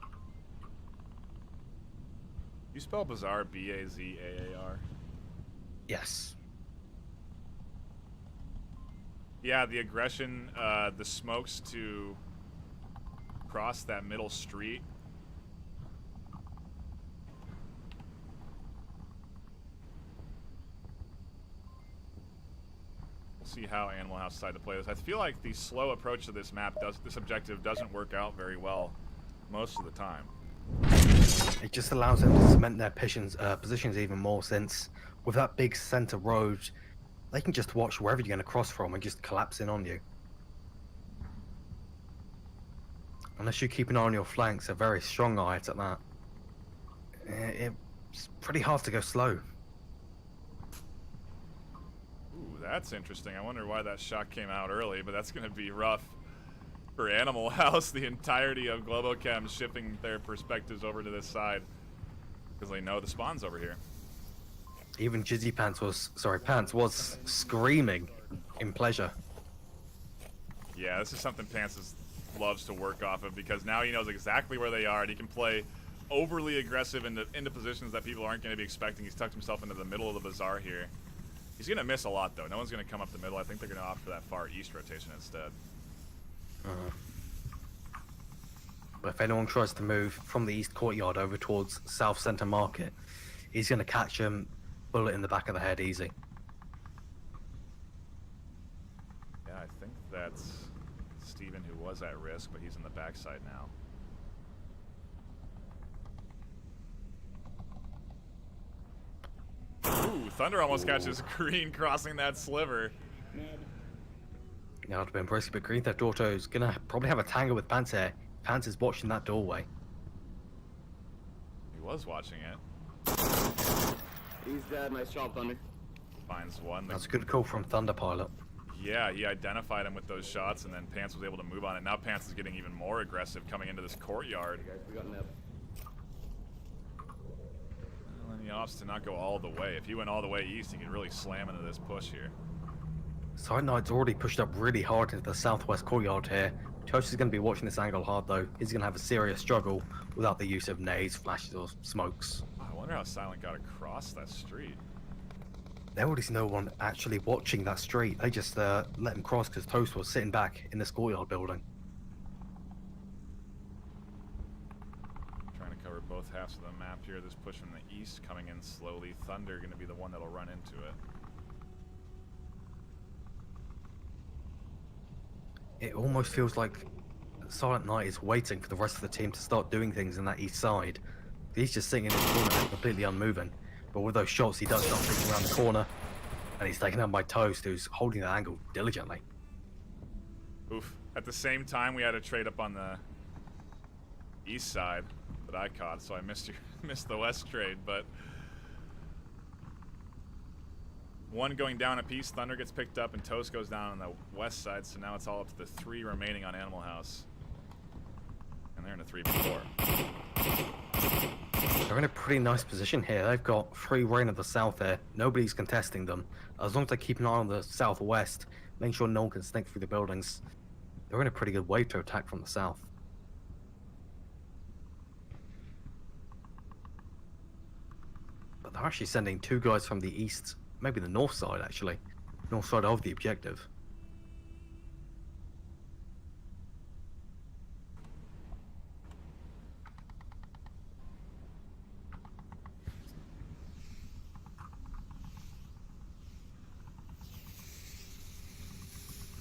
S1: You spell Bazaar B-A-Z-A-A-R?
S2: Yes.
S1: Yeah, the aggression, the smokes to cross that middle street. We'll see how Animal House decide to play this. I feel like the slow approach to this map this objective doesn't work out very well most of the time.
S2: It just allows them to cement their positions even more, since with that big center road, they can just watch wherever you're going to cross from and just collapse in on you. Unless you keep an eye on your flanks, they're very strong eyes at that. It's pretty hard to go slow.
S1: Ooh, that's interesting. I wonder why that shot came out early, but that's going to be rough for Animal House. The entirety of Globochem shifting their perspectives over to this side because they know the spawn's over here.
S2: Even Pants was screaming in pleasure.
S1: Yeah, this is something Pants loves to work off of, because now he knows exactly where they are and he can play overly aggressive into positions that people aren't going to be expecting. He's tucked himself into the middle of the Bazaar here. He's going to miss a lot, though. No one's going to come up the middle. I think they're going to opt for that far east rotation instead.
S2: But if anyone tries to move from the east courtyard over towards South Center Market, he's going to catch him, bullet in the back of the head easy.
S1: Yeah, I think that's Steven who was at risk, but he's in the backside now. Ooh, Thunder almost catches Green crossing that sliver.
S2: Now, to be embraced, but Green Theft Auto is going to probably have a tango with Pants here. Pants is watching that doorway.
S1: He was watching it.
S7: He's dead. Nice job, Thunder.
S1: Finds one.
S2: That's a good call from Thunder Pilot.
S1: Yeah, he identified him with those shots, and then Pants was able to move on it. Now Pants is getting even more aggressive coming into this courtyard.
S7: Hey guys, we got Neb.
S1: And he opts to not go all the way. If he went all the way east, he could really slam into this push here.
S2: Side Knight's already pushed up really hard into the southwest courtyard here. Toast is going to be watching this angle hard though. He's going to have a serious struggle without the use of nades, flashes, or smokes.
S1: I wonder how Silent got across that street.
S2: There was no one actually watching that street. They just let him cross because Toast was sitting back in this courtyard building.
S1: halves of the map here. This push from the east coming in slowly. Thunder going to be the one that'll run into it.
S2: It almost feels like Silent Knight is waiting for the rest of the team to start doing things in that east side. He's just sitting in his corner, completely unmoving. But with those shots, he does start thinking around the corner, and he's taken out by Toast, who's holding that angle diligently.
S1: Oof. At the same time, we had a trade up on the east side that I caught, so I missed the west trade, but one going down a piece, Thunder gets picked up, and Toast goes down on the west side, so now it's all up to the 3 remaining on Animal House. And they're in a 3v4.
S2: They're in a pretty nice position here. They've got free reign of the south there. Nobody's contesting them. As long as they keep an eye on the southwest, make sure no one can sneak through the buildings, they're in a pretty good wave to attack from the south. But they're actually sending 2 guys from the east, maybe the north side actually. North side of the objective.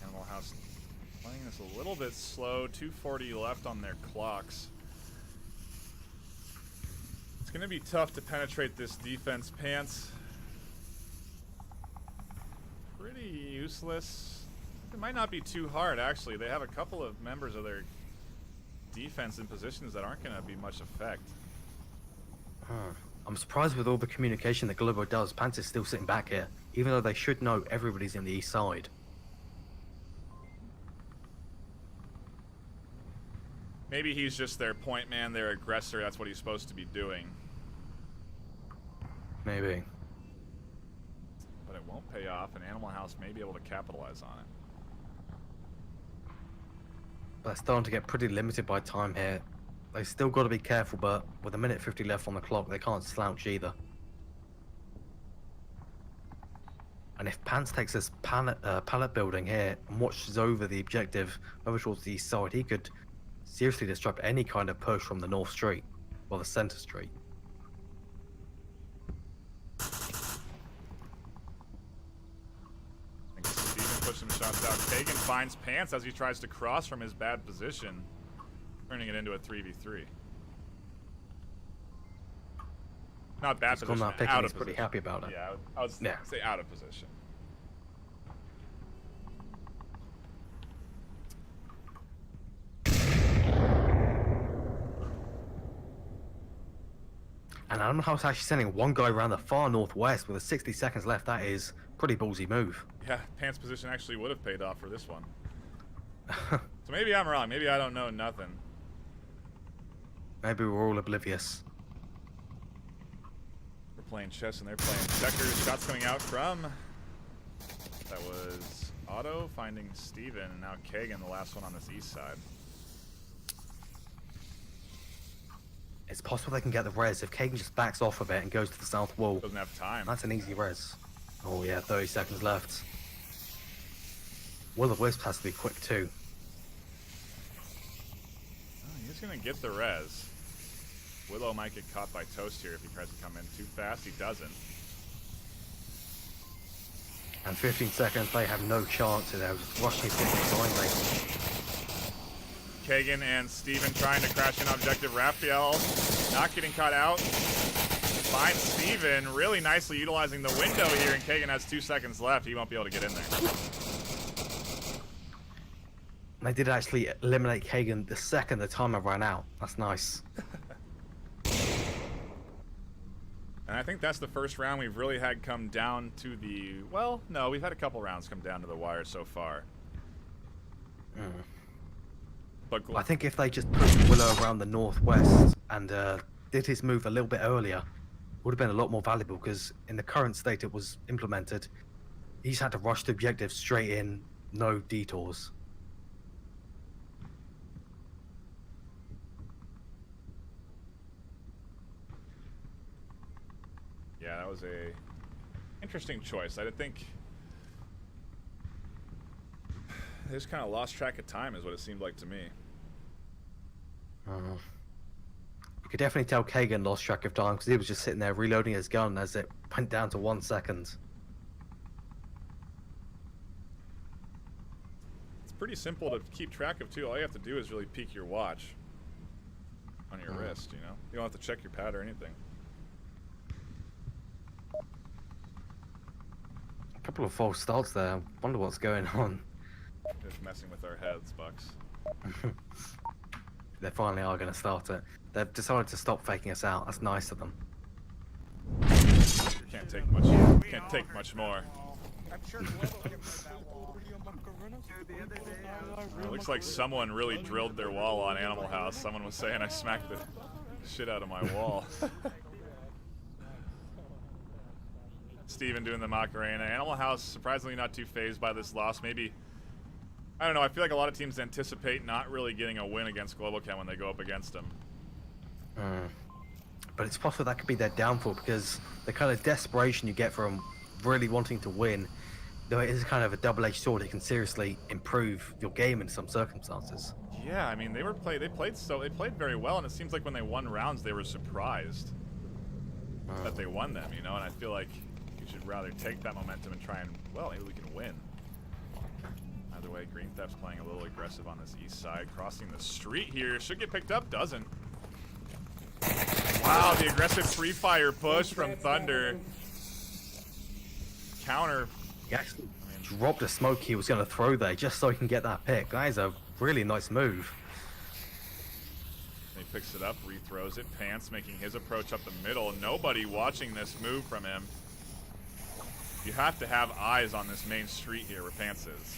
S1: Animal House playing this a little bit slow. 2:40 left on their clocks. It's going to be tough to penetrate this defense, Pants. Pretty useless. It might not be too hard, actually. They have a couple of members of their defense in positions that aren't going to be much effect.
S2: I'm surprised with all the communication that Globo does. Pants is still sitting back here, even though they should know everybody's in the east side.
S1: Maybe he's just their point man, their aggressor. That's what he's supposed to be doing.
S2: Maybe.
S1: But it won't pay off, and Animal House may be able to capitalize on it.
S2: They're starting to get pretty limited by time here. They still got to be careful, but with 1:50 left on the clock, they can't slouch either. And if Pants takes this pallet building here and watches over the objective over towards the east side, he could seriously disrupt any kind of push from the north street or the center street.
S1: I think Steven pushed some shots out. Kagan finds Pants as he tries to cross from his bad position, turning it into a 3v3. Not bad position,
S2: Not picking,
S1: out
S2: he's
S1: of
S2: pretty
S1: position.
S2: happy about it.
S1: Yeah, I would say out of position.
S2: And Animal House actually sending 1 guy around the far northwest with 60 seconds left. That is a pretty ballsy move.
S1: Yeah, Pants' position actually would have paid off for this one. So maybe I'm wrong. Maybe I don't know nothing.
S2: Maybe we're all oblivious.
S1: We're playing chess and they're playing checkers. Shots coming out from... That was Otto finding Steven, and now Kagan, the last one on this east side.
S2: It's possible they can get the res if Kagan just backs off a bit and goes to the south wall.
S1: Doesn't have time.
S2: That's an easy res. Oh yeah, 30 seconds left. Will of Wisp has to be quick too.
S1: Oh, he's going to get the res. Willow might get caught by Toast here if he tries to come in too fast. He doesn't.
S2: And 15 seconds, they have no chance. They're just rushing to get blindly.
S1: Kagan and Steven trying to crash in on objective. Raphael not getting caught out. Finds Steven really nicely utilizing the window here, and Kagan has 2 seconds left. He won't be able to get in there.
S2: They did actually eliminate Kagan the second the timer ran out. That's nice.
S1: And I think that's the first round we've really had come down to the... Well, no, we've had a couple rounds come down to the wire so far. But
S2: I think if they just pushed Willow around the northwest and did his move a little bit earlier, would have been a lot more valuable, because in the current state it was implemented, he's had to rush the objective straight in, no detours.
S1: yeah, that was a interesting choice. I think they just kind of lost track of time is what it seemed like to me.
S2: You could definitely tell Kagan lost track of time because he was just sitting there reloading his gun as it went down to 1 second.
S1: It's pretty simple to keep track of too. All you have to do is really peek your watch on your wrist, you know? You don't have to check your pad or anything.
S2: A couple of false starts there. I wonder what's going on.
S1: Just messing with our heads, Bucks.
S2: They finally are going to start it. They've decided to stop faking us out. That's nice of them.
S1: Can't take much more.
S3: I'm sure
S1: It looks like someone really drilled their wall on Animal House. Someone was saying I smacked the shit out of my wall. Steven doing the Macarena. Animal House surprisingly not too phased by this loss. Maybe, I don't know, I feel like a lot of teams anticipate not really getting a win against Globochem when they go up against them.
S2: But it's possible that could be their downfall because the kind of desperation you get from really wanting to win, though it is kind of a double-edged sword, it can seriously improve your game in some circumstances.
S1: Yeah, I mean they played very well, and it seems like when they won rounds they were surprised that they won them, you know, and I feel like you should rather take that momentum and try and, well, maybe we can win. Either way, Green Theft's playing a little aggressive on this east side, crossing the street here. Should get picked up, doesn't. Wow, the aggressive free fire push from Thunder. Counter.
S2: He actually dropped a smoke he was going to throw there just so he can get that pick. That is a really nice move.
S1: He picks it up, rethrows it. Pants making his approach up the middle. Nobody watching this move from him. You have to have eyes on this main street here where Pants is.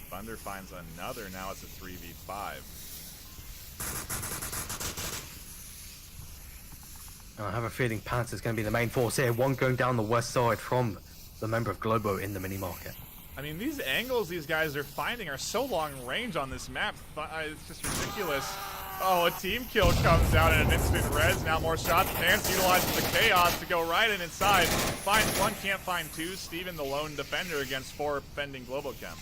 S1: Thunder finds another. Now it's a 3v5.
S2: I have a feeling Pants is going to be the main force here. One going down the west side from the member of Globo in the mini-market.
S1: I mean, these angles these guys are finding are so long range on this map. It's just ridiculous. Oh, a team kill comes out in an instant res. Now more shots. Pants utilizes the chaos to go right in inside. Finds one, can't find two. Steven, the lone defender against four defending Globochem.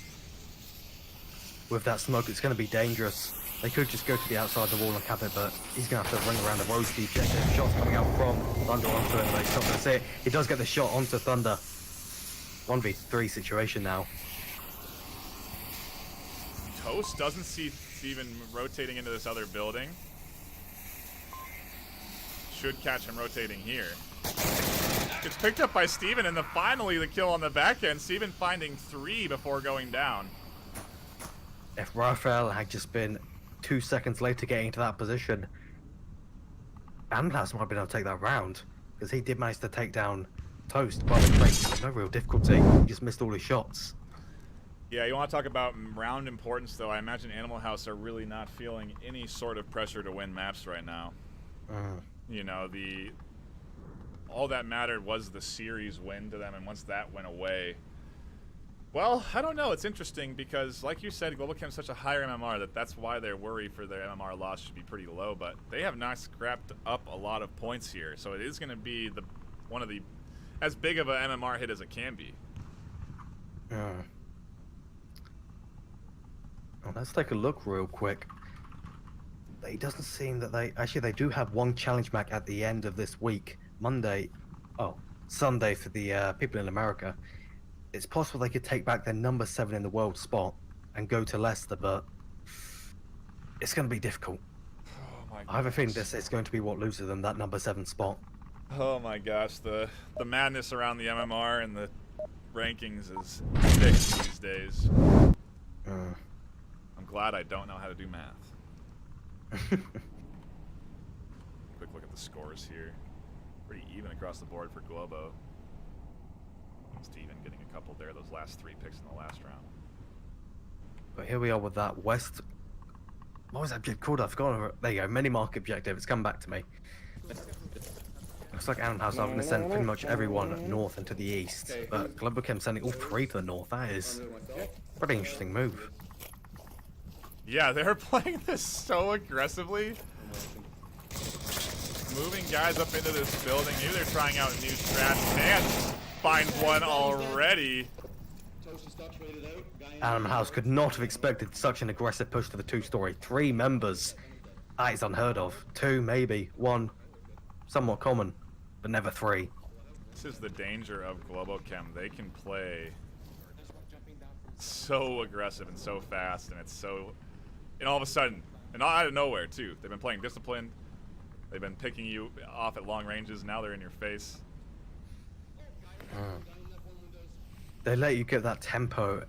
S2: With that smoke, it's going to be dangerous. They could just go to the outside of the wall and cap it, but he's going to have to ring around the road to check the shots coming out from Thunder onto it, but he's not going to see it. He does get the shot onto Thunder. 1v3 situation now.
S1: Toast doesn't see Steven rotating into this other building. Should catch him rotating here. It's picked up by Steven, and finally the kill on the back end. Steven finding 3 before going down.
S2: If Raphael had just been 2 seconds later getting into that position, Amlas might have been able to take that round, because he did manage to take down Toast by the crate. No real difficulty. He just missed all his shots.
S1: Yeah, you want to talk about round importance, though. I imagine Animal House are really not feeling any sort of pressure to win maps right now. You know, all that mattered was the series win to them, and once that went away, well, I don't know. It's interesting because, like you said, Globochem is such a higher MMR that's why their worry for their MMR loss should be pretty low. But they have not scrapped up a lot of points here, so it is going to be one of the as big of a MMR hit as it can be.
S2: Well, let's take a look real quick. It doesn't seem that they do have one challenge map at the end of this week, Sunday for the people in America. It's possible they could take back their number 7 in the world spot and go to Leicester, but it's going to be difficult.
S1: Oh my
S2: I have a feeling this is going to be what loses them that number 7 spot.
S1: Oh my gosh, the madness around the MMR and the rankings is thick these days. I'm glad I don't know how to do math. Quick look at the scores here. Pretty even across the board for Globo. Steven getting a couple there, those last 3 picks in the last round.
S2: But here we are with that west. What was that objective called? I forgot. There you go, mini market objective. It's come back to me. Looks like Animal House are going to send pretty much everyone north and to the east. But Globochem sending all 3 to the north. That is a pretty interesting move.
S1: Yeah, they're playing this so aggressively. Moving guys up into this building. Maybe they're trying out a new strat. And finds one already.
S2: Animal House could not have expected such an aggressive push to the 2-story. 3 members. That is unheard of. 2, maybe. 1, somewhat common, but never 3.
S1: This is the danger of Globochem. They can play so aggressive and so fast, and it's so... And all of a sudden, and out of nowhere, too. They've been playing disciplined. They've been picking you off at long ranges. Now they're in your face.
S2: They let you get that tempo,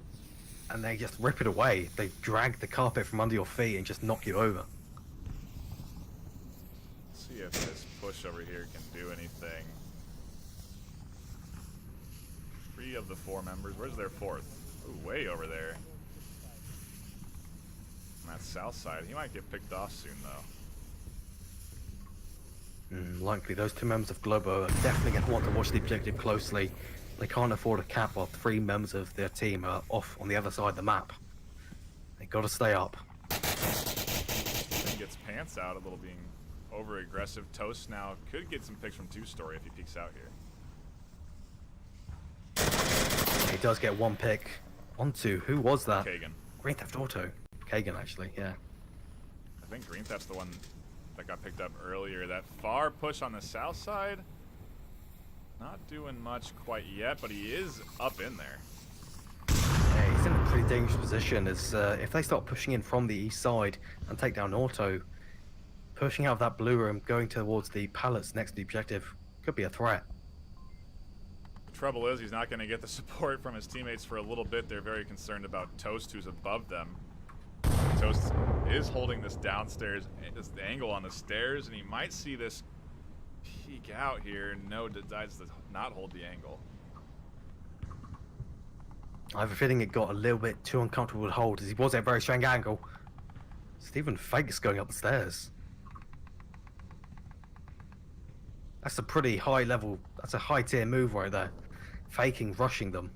S2: and they just rip it away. They drag the carpet from under your feet and just knock you over.
S1: Let's see if this push over here can do anything. 3 of the 4 members. Where's their 4th? Ooh, way over there. On that south side. He might get picked off soon, though.
S2: Likely, those 2 members of Globo are definitely going to want to watch the objective closely. They can't afford a cap while 3 members of their team are off on the other side of the map. They got to stay up.
S1: He gets pants out a little, being over aggressive. Toast now could get some picks from 2-story if he peeks out here.
S2: He does get 1 pick onto, who was that?
S1: Kagan.
S2: Green Theft Auto. Kagan, actually, yeah.
S1: I think Green Theft's the one that got picked up earlier. That far push on the south side, not doing much quite yet, but he is up in there.
S2: Yeah, he's in a pretty dangerous position as if they start pushing in from the east side and take down Auto, pushing out of that blue room, going towards the pallets next to the objective, could be a threat.
S1: The trouble is he's not going to get the support from his teammates for a little bit. They're very concerned about Toast, who's above them. Toast is holding this downstairs, this angle on the stairs, and he might see this peek out here. No, decides to not hold the angle.
S2: I have a feeling it got a little bit too uncomfortable to hold as he was at a very strange angle. Stephen fakes going up the stairs. That's a pretty high level, that's a high tier move right there. Faking, rushing them.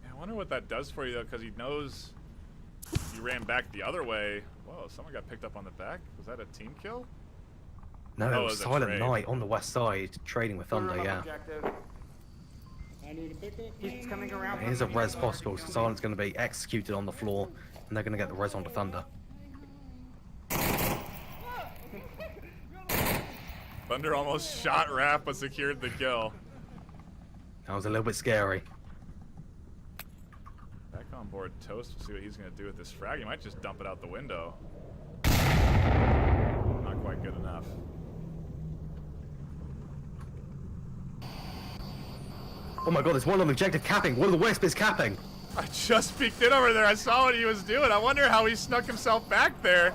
S1: Yeah, I wonder what that does for you though, because he knows you ran back the other way. Whoa, someone got picked up on the back. Was that a team kill?
S2: No,
S1: Oh,
S2: it was
S1: it was a
S2: Silent
S1: trade.
S2: Night on the west side, trading with Thunder, yeah.
S5: Objective.
S6: I need a pickup.
S5: He's coming around.
S2: Here's a res possible, so Silent's going to be executed on the floor, and they're going to get the res onto Thunder.
S1: Thunder almost shot Raph, but secured the kill.
S2: That was a little bit scary.
S1: Back on board Toast. We'll see what he's going to do with this frag. He might just dump it out the window. Not quite good enough.
S2: Oh my god, there's one on the objective capping. One of the Wisp is capping.
S1: I just peeked in over there. I saw what he was doing. I wonder how he snuck himself back there.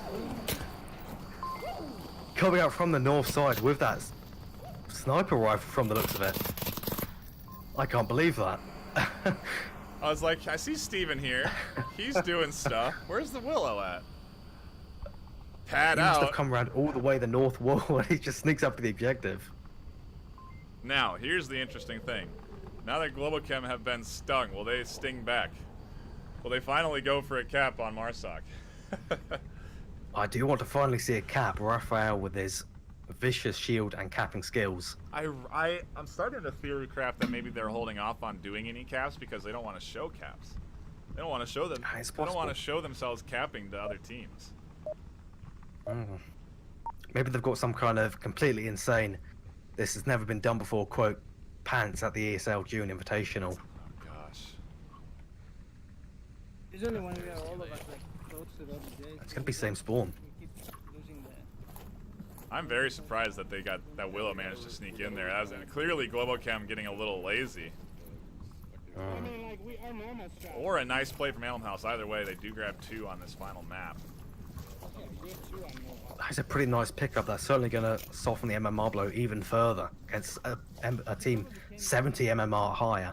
S2: Coming out from the north side with that sniper rifle from the looks of it. I can't believe that.
S1: I was like, I see Steven here. He's doing stuff. Where's the Willow at? Pad
S2: He must have
S1: out.
S2: come around all the way the north wall and he just sneaks up to the objective.
S1: Now, here's the interesting thing. Now that Globochem have been stung, will they sting back? Will they finally go for a cap on Marsoc?
S2: I do want to finally see a cap, Raphael with his vicious shield and capping skills.
S1: I'm starting to theory craft that maybe they're holding off on doing any caps because they don't want to show caps. They don't want to show them.
S2: It's
S1: They don't want
S2: possible.
S1: to show themselves capping to other teams.
S2: Maybe they've got some kind of completely insane, this has never been done before, quote, pants at the ESL June Invitational.
S1: Oh gosh.
S6: It's only when we are all of us like close to the other day.
S2: It's gonna be same spawn.
S6: We keep losing the...
S1: I'm very surprised that they got that Willow managed to sneak in there. That was clearly Globochem getting a little lazy.
S6: I mean, like, we are normal strats.
S1: Or a nice play from Elm House. Either way, they do grab 2 on this final map.
S6: Yeah, we have 2 on normal.
S2: That's a pretty nice pickup. That's certainly going to soften the MMR blow even further against a team 70 MMR higher.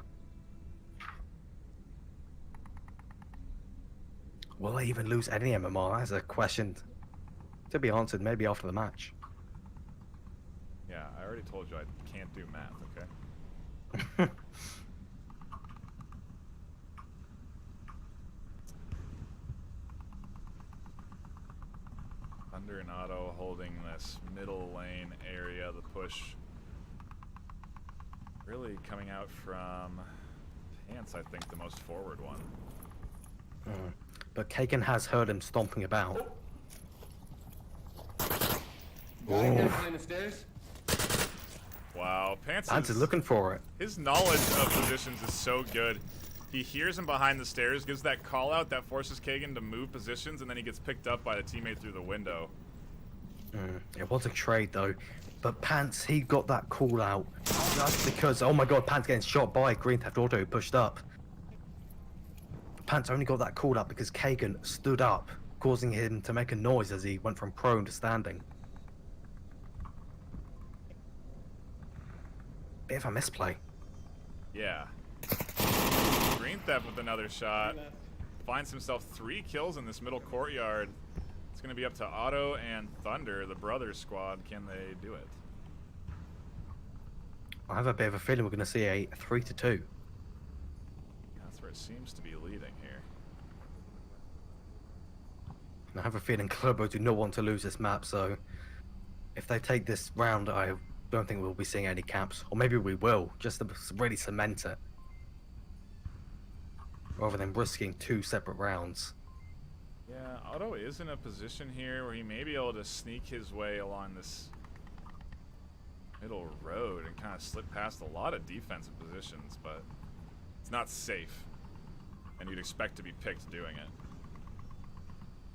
S2: Will they even lose any MMR? That's a question to be answered maybe after the match.
S1: Yeah, I already told you I can't do math, okay? Thunder and Otto holding this middle lane area, the push really coming out from Ants, I think, the most forward one.
S2: But Kagan has heard him stomping about.
S7: Guy down behind the stairs.
S1: Wow, Pants
S2: Pants is looking for it.
S1: his knowledge of positions is so good. He hears him behind the stairs, gives that call out that forces Kagan to move positions, and then he gets picked up by the teammate through the window.
S2: It was a trade though, but Pants, he got that call out just because, oh my god, Pants getting shot by Green Theft Auto who pushed up. Pants only got that call out because Kagan stood up, causing him to make a noise as he went from prone to standing. Bit of a misplay.
S1: Yeah. Green Theft with another shot. Finds himself 3 kills in this middle courtyard. It's going to be up to Otto and Thunder, the brothers squad. Can they do it?
S2: I have a bit of a feeling we're going to see a 3-2.
S1: That's where it seems to be leading here.
S2: And I have a feeling Globo do not want to lose this map, so if they take this round, I don't think we'll be seeing any caps. Or maybe we will, just to really cement it. Rather than risking 2 separate rounds.
S1: Yeah, Otto is in a position here where he may be able to sneak his way along this middle road and kind of slip past a lot of defensive positions, but it's not safe. And you'd expect to be picked doing it.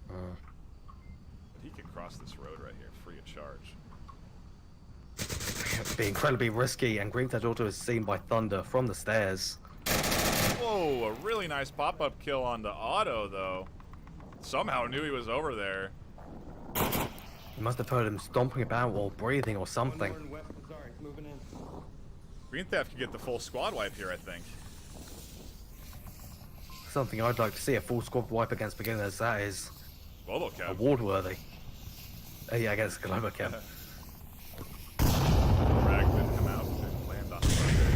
S1: But he could cross this road right here, free of charge.
S2: It'd be incredibly risky, and Green Theft Auto is seen by Thunder from the stairs.
S1: Whoa, a really nice pop-up kill onto Otto, though. Somehow knew he was over there.
S2: You must have heard him stomping about or breathing or something.
S3: One more and west, sorry, moving in.
S1: Green Theft could get the full squad wipe here, I think.
S2: Something I'd like to see, a full squad wipe against beginners. That is
S1: Globochem.
S2: award-worthy. Yeah, against Globochem.
S1: Frag didn't come out to land on Thunder.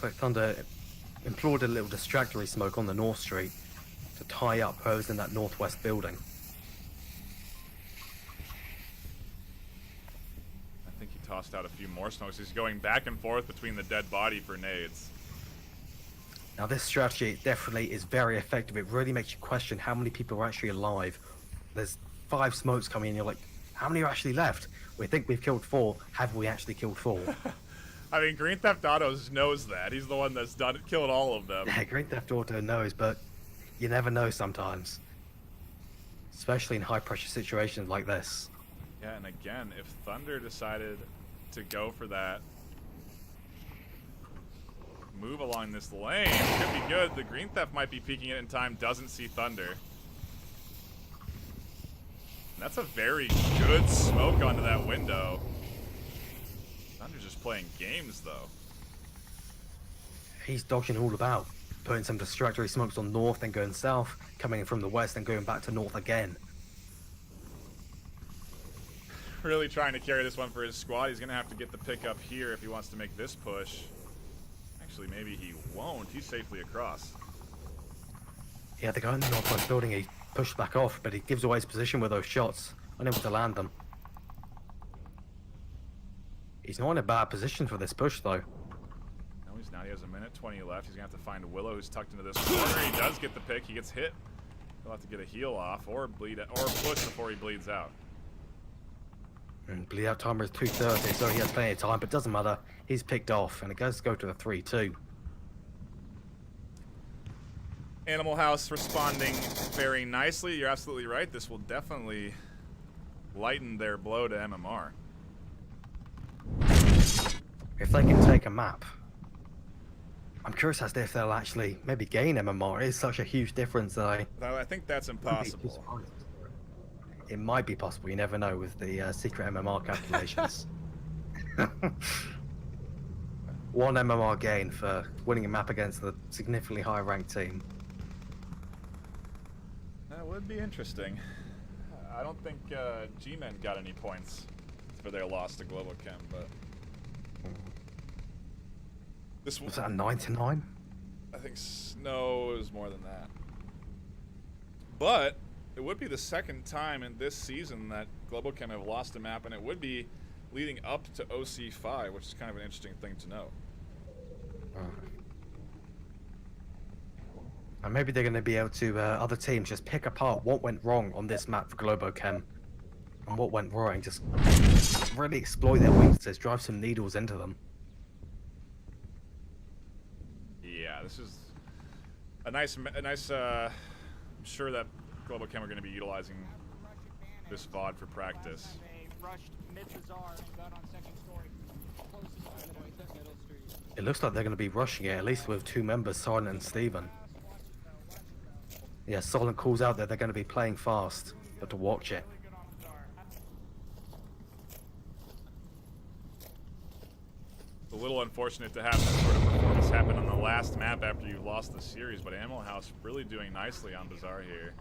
S2: So Thunder employed a little distractory smoke on the North Street to tie up whoever's in that northwest building.
S1: I think he tossed out a few more smokes. He's going back and forth between the dead body for nades.
S2: Now this strategy definitely is very effective. It really makes you question how many people are actually alive. There's 5 smokes coming in, you're like, how many are actually left? We think we've killed 4. Have we actually killed 4?
S1: I mean, Green Theft Auto knows that. He's the one that's killed all of them.
S2: Yeah, Green Theft Auto knows, but you never know sometimes. Especially in high-pressure situations like this.
S1: Yeah, and again, if Thunder decided to go for that move along this lane, could be good. The Green Theft might be peeking it in time, doesn't see Thunder. And that's a very good smoke onto that window. Thunder's just playing games, though.
S2: He's dodging all about, putting some distractory smokes on north, then going south, coming in from the west, and going back to north again.
S1: Really trying to carry this one for his squad. He's going to have to get the pick up here if he wants to make this push. Actually, maybe he won't. He's safely across.
S2: Yeah, the guy in the northwest building, he pushed back off, but he gives away his position with those shots, unable to land them. He's not in a bad position for this push, though.
S1: No, he's not. He has a minute 20 left. He's going to have to find Willow, who's tucked into this corner. He does get the pick. He gets hit. He'll have to get a heal off or bleed or push before he bleeds out.
S2: And bleed out timer is 2:30, so he has plenty of time, but doesn't matter. He's picked off, and it goes to go to a 3-2.
S1: Animal House responding very nicely. You're absolutely right. This will definitely lighten their blow to MMR.
S2: If they can take a map, I'm curious as to if they'll actually maybe gain MMR. It is such a huge difference that
S1: I think that's impossible.
S2: It might be possible, you never know with the secret MMR calculations. 1 MMR gain for winning a map against a significantly higher ranked team.
S1: That would be interesting. I don't think G-Men got any points for their loss to Globochem, but this
S2: Was that a 9-9?
S1: I think no, it was more than that. But it would be the second time in this season that Globochem have lost a map, and it would be leading up to OC5, which is kind of an interesting thing to know.
S2: And maybe they're going to be able to, other teams, just pick apart what went wrong on this map for Globochem and what went wrong. Just really exploit their weaknesses, drive some needles into them.
S1: Yeah, this is a nice. I'm sure that Globochem are going to be utilizing this VOD for practice.
S2: It looks like they're going to be rushing it, at least with two members, Silent and Steven. Yeah, Silent calls out that they're going to be playing fast, but to watch it.
S1: It's a little unfortunate to have this sort of performance happen on the last map after you've lost the series, but Animal House really doing nicely on Bazaar here.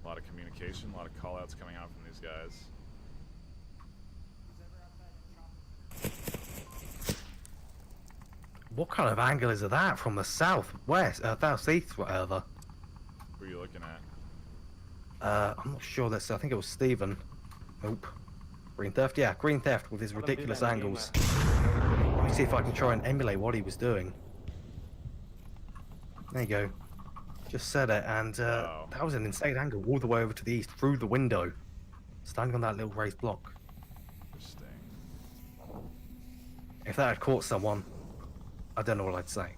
S1: A lot of communication, a lot of call-outs coming out from these guys.
S2: What kind of angle is that from the southwest, southeast, whatever?
S1: Who are you looking at?
S2: I'm not sure. I think it was Steven. Nope. Green Theft? Yeah, Green Theft with his ridiculous angles. Let me see if I can try and emulate what he was doing. There you go. Just said it, and that was an insane angle all the way over to the east, through the window. Standing on that little raised block.
S1: Interesting.
S2: If that had caught someone, I don't know what I'd say.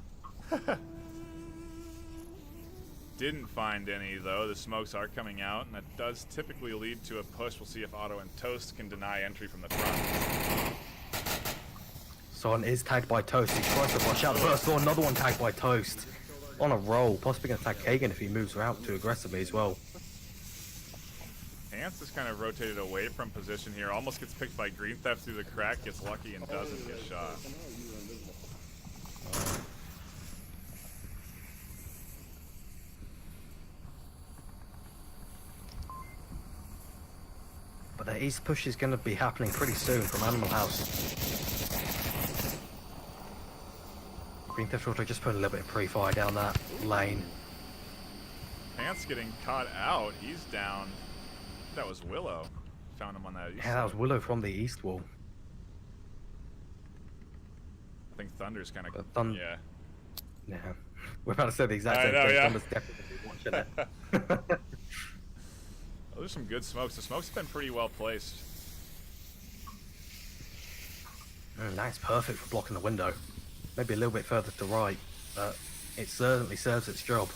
S1: Didn't find any, though. The smokes are coming out, and that does typically lead to a push. We'll see if Otto and Toast can deny entry from the front.
S2: Son is tagged by Toast. He tries to rush out the first door. Another one tagged by Toast. On a roll. Possibly going to tag Kagan if he moves out too aggressively as well.
S1: Ants is kind of rotated away from position here. Almost gets picked by Green Theft through the crack. Gets lucky and doesn't get shot.
S2: But the east push is going to be happening pretty soon from Animal House. Green Theft Auto just put a little bit of pre-fire down that lane.
S1: Ants getting caught out. He's down. That was Willow. Found him on that east
S2: Yeah, that was
S1: side.
S2: Willow from the east wall.
S1: I think Thunder's kind of... yeah.
S2: Yeah. We're about to say the exact
S1: I
S2: same
S1: know,
S2: thing.
S1: yeah.
S2: Thunder's definitely watching it.
S1: Those are some good smokes. The smokes have been pretty well placed.
S2: Nice, perfect for blocking the window. Maybe a little bit further to right, but it certainly serves its job.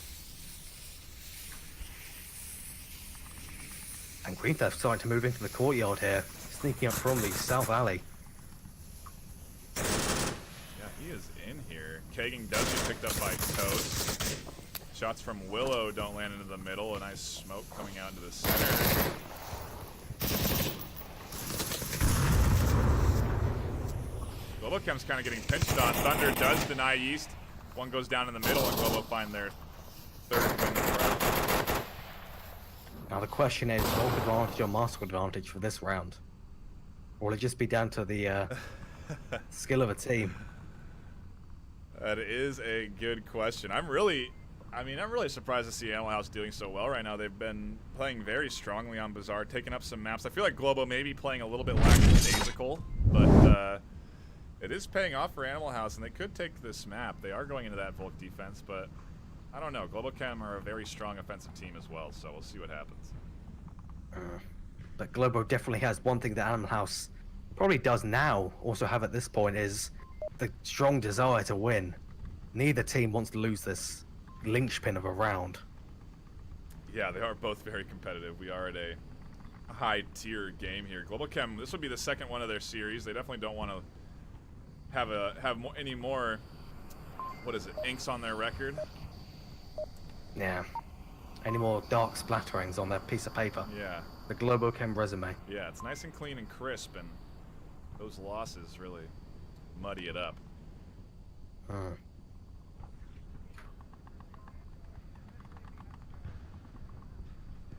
S2: And Green Theft's starting to move into the courtyard here, sneaking up from the south alley.
S1: Yeah, he is in here. Kagan does get picked up by Toast. Shots from Willow don't land into the middle. A nice smoke coming out into the center. Globochem's kind of getting pinched on. Thunder does deny East. One goes down in the middle, and Globo find their third win in a row.
S2: Now the question is, bulk advantage or master advantage for this round? Or will it just be down to the skill of a team?
S1: That is a good question. I'm really surprised to see Animal House doing so well right now. They've been playing very strongly on Bazaar, taking up some maps. I feel like Globo may be playing a little bit lackadaisical, but it is paying off for Animal House, and they could take this map. They are going into that Volk defense, but I don't know. Globochem are a very strong offensive team as well, so we'll see what happens.
S2: But Globo definitely has one thing that Animal House probably does now, also have at this point, is the strong desire to win. Neither team wants to lose this linchpin of a round.
S1: Yeah, they are both very competitive. We are at a high-tier game here. Globochem, this would be the second one of their series. They definitely don't want to have any more, what is it, inks on their record.
S2: Yeah. Any more dark splatterings on their piece of paper?
S1: Yeah.
S2: The Globochem resume.
S1: Yeah, it's nice and clean and crisp, and those losses really muddy it up.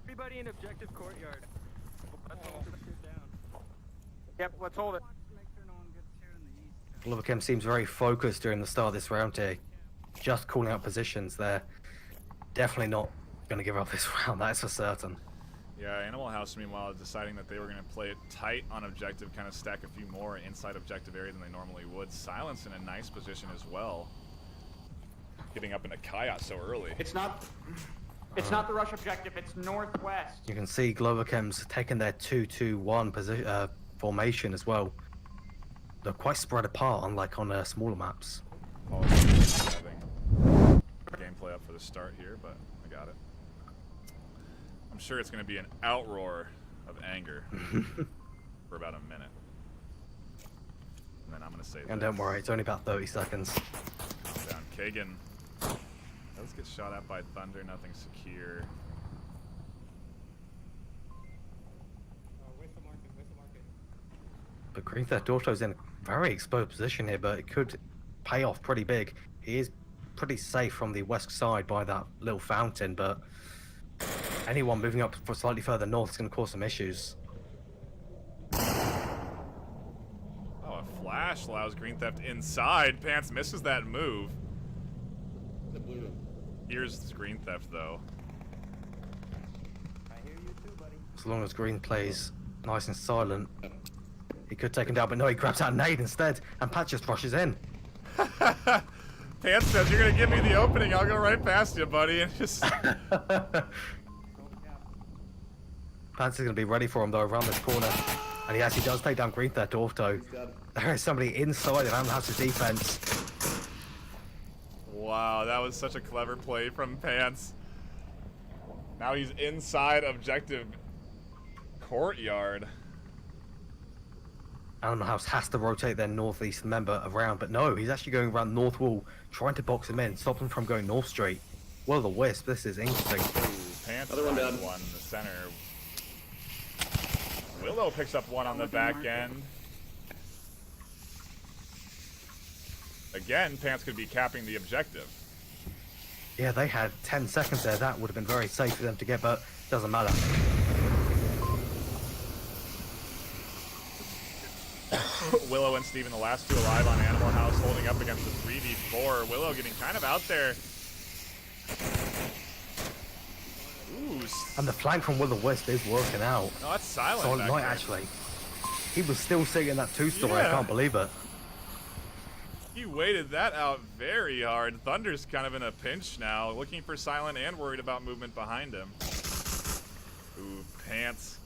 S3: Everybody in objective courtyard. Let's hold it down. Yep, let's hold it.
S2: Globochem seems very focused during the start of this round here. Just calling out positions. They're definitely not going to give up this round, that's for certain.
S1: Yeah, Animal House, meanwhile, deciding that they were going to play it tight on objective, kind of stack a few more inside objective area than they normally would. Silence in a nice position as well. Getting up into Kayat so early.
S3: It's not the rush objective, it's northwest.
S2: You can see Globochem's taking their 2-2-1 position formation as well. They're quite spread apart, unlike on smaller maps.
S1: Apologies for having gameplay up for the start here, but I got it. I'm sure it's going to be an outroar of anger for about a minute. And then I'm going to say
S2: And don't worry, it's only about 30 seconds.
S1: Calm down. Kagan does get shot at by Thunder, nothing secure.
S4: Where's the market? Where's the market?
S2: But Green Theft Auto's in a very exposed position here, but it could pay off pretty big. He is pretty safe from the west side by that little fountain, but anyone moving up for slightly further north is going to cause some issues.
S1: Oh, a flash allows Green Theft inside. Pants misses that move.
S7: The blue room.
S1: Here's Green Theft, though.
S3: I hear you too, buddy.
S2: As long as Green plays nice and silent, he could take him down, but no, he grabs out a nade instead, and Pat just rushes in.
S1: Pants says, "You're going to give me the opening, I'll go right past you, buddy." And just...
S2: Pants is going to be ready for him, though, around this corner. And he actually does take down Green Theft Auto. There is somebody inside of Animal House's defense.
S1: Wow, that was such a clever play from Pants. Now he's inside objective courtyard.
S2: Animal House has to rotate their northeast member around, but no, he's actually going around north wall, trying to box him in, stop him from going north street. Well, the Wisp, this is interesting.
S1: Ooh, Pants
S7: Another one
S1: finds
S7: down.
S1: one in the center. Willow picks up one on the back end. Again, Pants could be capping the objective.
S2: Yeah, they had 10 seconds there. That would have been very safe for them to get, but doesn't matter.
S1: Willow and Steven, the last two alive on Animal House, holding up against the 3v4. Willow getting kind of out there. Ooh,
S2: And the flank from Will the Wisp is working out.
S1: no, that's Silent
S2: Solid
S1: back
S2: Knight,
S1: there.
S2: actually. He was still sitting in that two-story, I
S1: Yeah.
S2: can't believe it.
S1: He waited that out very hard. Thunder's kind of in a pinch now, looking for Silent and worried about movement behind him. Ooh, Pants.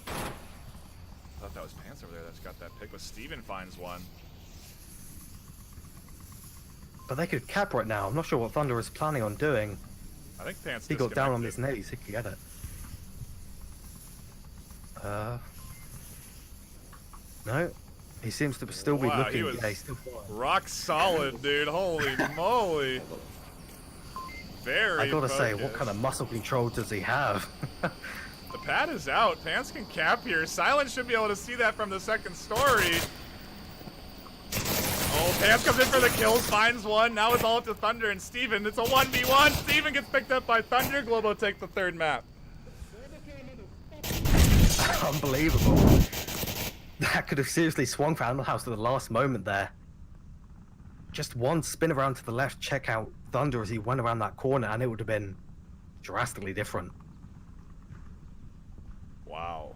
S1: I thought that was Pants over there that's got that pick, but Steven finds one.
S2: But they could cap right now. I'm not sure what Thunder is planning on doing.
S1: I think Pants
S2: He got down on his
S1: disconnected.
S2: knees, he could get it. No. He seems to still be
S1: Wow,
S2: looking.
S1: he was
S2: Yeah, he's still flying.
S1: rock solid, dude. Holy moly. Very
S2: I gotta say, what
S1: focused.
S2: kind of muscle control does he have?
S1: The pad is out. Pants can cap here. Silent should be able to see that from the second story. Oh, Pants comes in for the kills, finds one. Now it's all up to Thunder and Steven. It's a 1v1. Steven gets picked up by Thunder. Globo takes the third map.
S2: Unbelievable. That could have seriously swung for Animal House to the last moment there. Just one spin around to the left, check out Thunder as he went around that corner, and it would have been drastically different.
S1: Wow.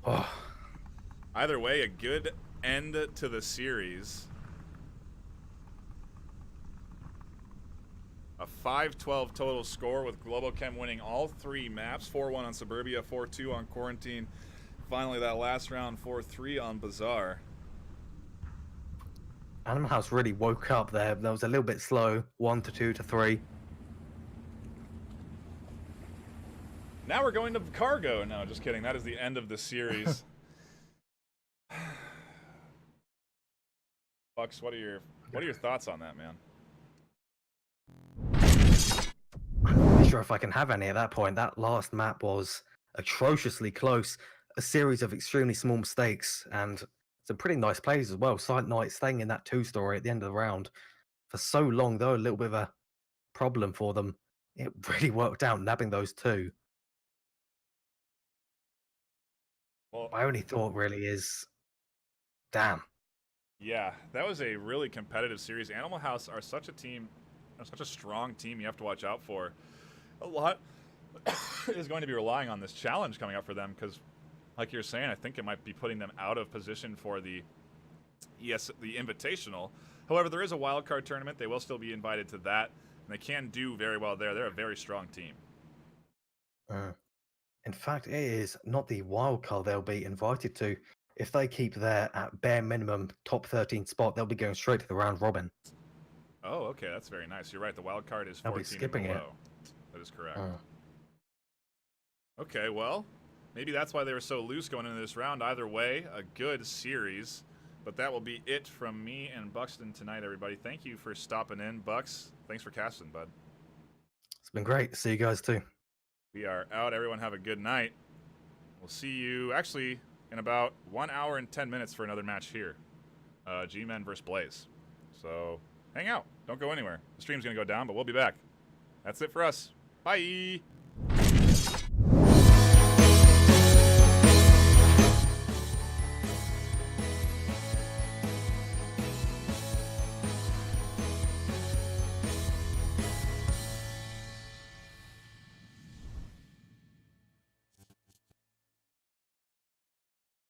S2: Oh,
S1: Either way, a good end to the series. A 5-12 total score with Globochem winning all three maps. 4-1 on Suburbia, 4-2 on Quarantine. Finally, that last round, 4-3 on Bazaar.
S2: Animal House really woke up there. That was a little bit slow. 1 to 2 to 3.
S1: Now we're going to Cargo. No, just kidding. That is the end of the series. Bucks, what are your thoughts on that, man?
S2: I'm not sure if I can have any at that point. That last map was atrociously close. A series of extremely small mistakes and some pretty nice plays as well. Silent Knight staying in that two-story at the end of the round for so long, though, a little bit of a problem for them. It really worked out nabbing those two.
S1: Well,
S2: My only thought really is, damn.
S1: yeah, that was a really competitive series. Animal House are such a team, such a strong team you have to watch out for. A lot is going to be relying on this challenge coming up for them because, like you're saying, I think it might be putting them out of position for the the Invitational. However, there is a wild card tournament. They will still be invited to that, and they can do very well there. They're a very strong team.
S2: In fact, it is not the wild card they'll be invited to. If they keep their at bare minimum top 13 spot, they'll be going straight to the round robin.
S1: Oh, okay, that's very nice. You're right. The wild card is
S2: They'll
S1: 14
S2: be skipping
S1: and
S2: it.
S1: below. That is correct. Okay, well, maybe that's why they were so loose going into this round. Either way, a good series. But that will be it from me and Buxton tonight, everybody. Thank you for stopping in, Bucks. Thanks for casting, bud.
S2: It's been great. See you guys too.
S1: We are out. Everyone have a good night. We'll see you actually in about 1 hour and 10 minutes for another match here. G-Men versus Blaze. So hang out. Don't go anywhere. The stream's going to go down, but we'll be back. That's it for us. Bye.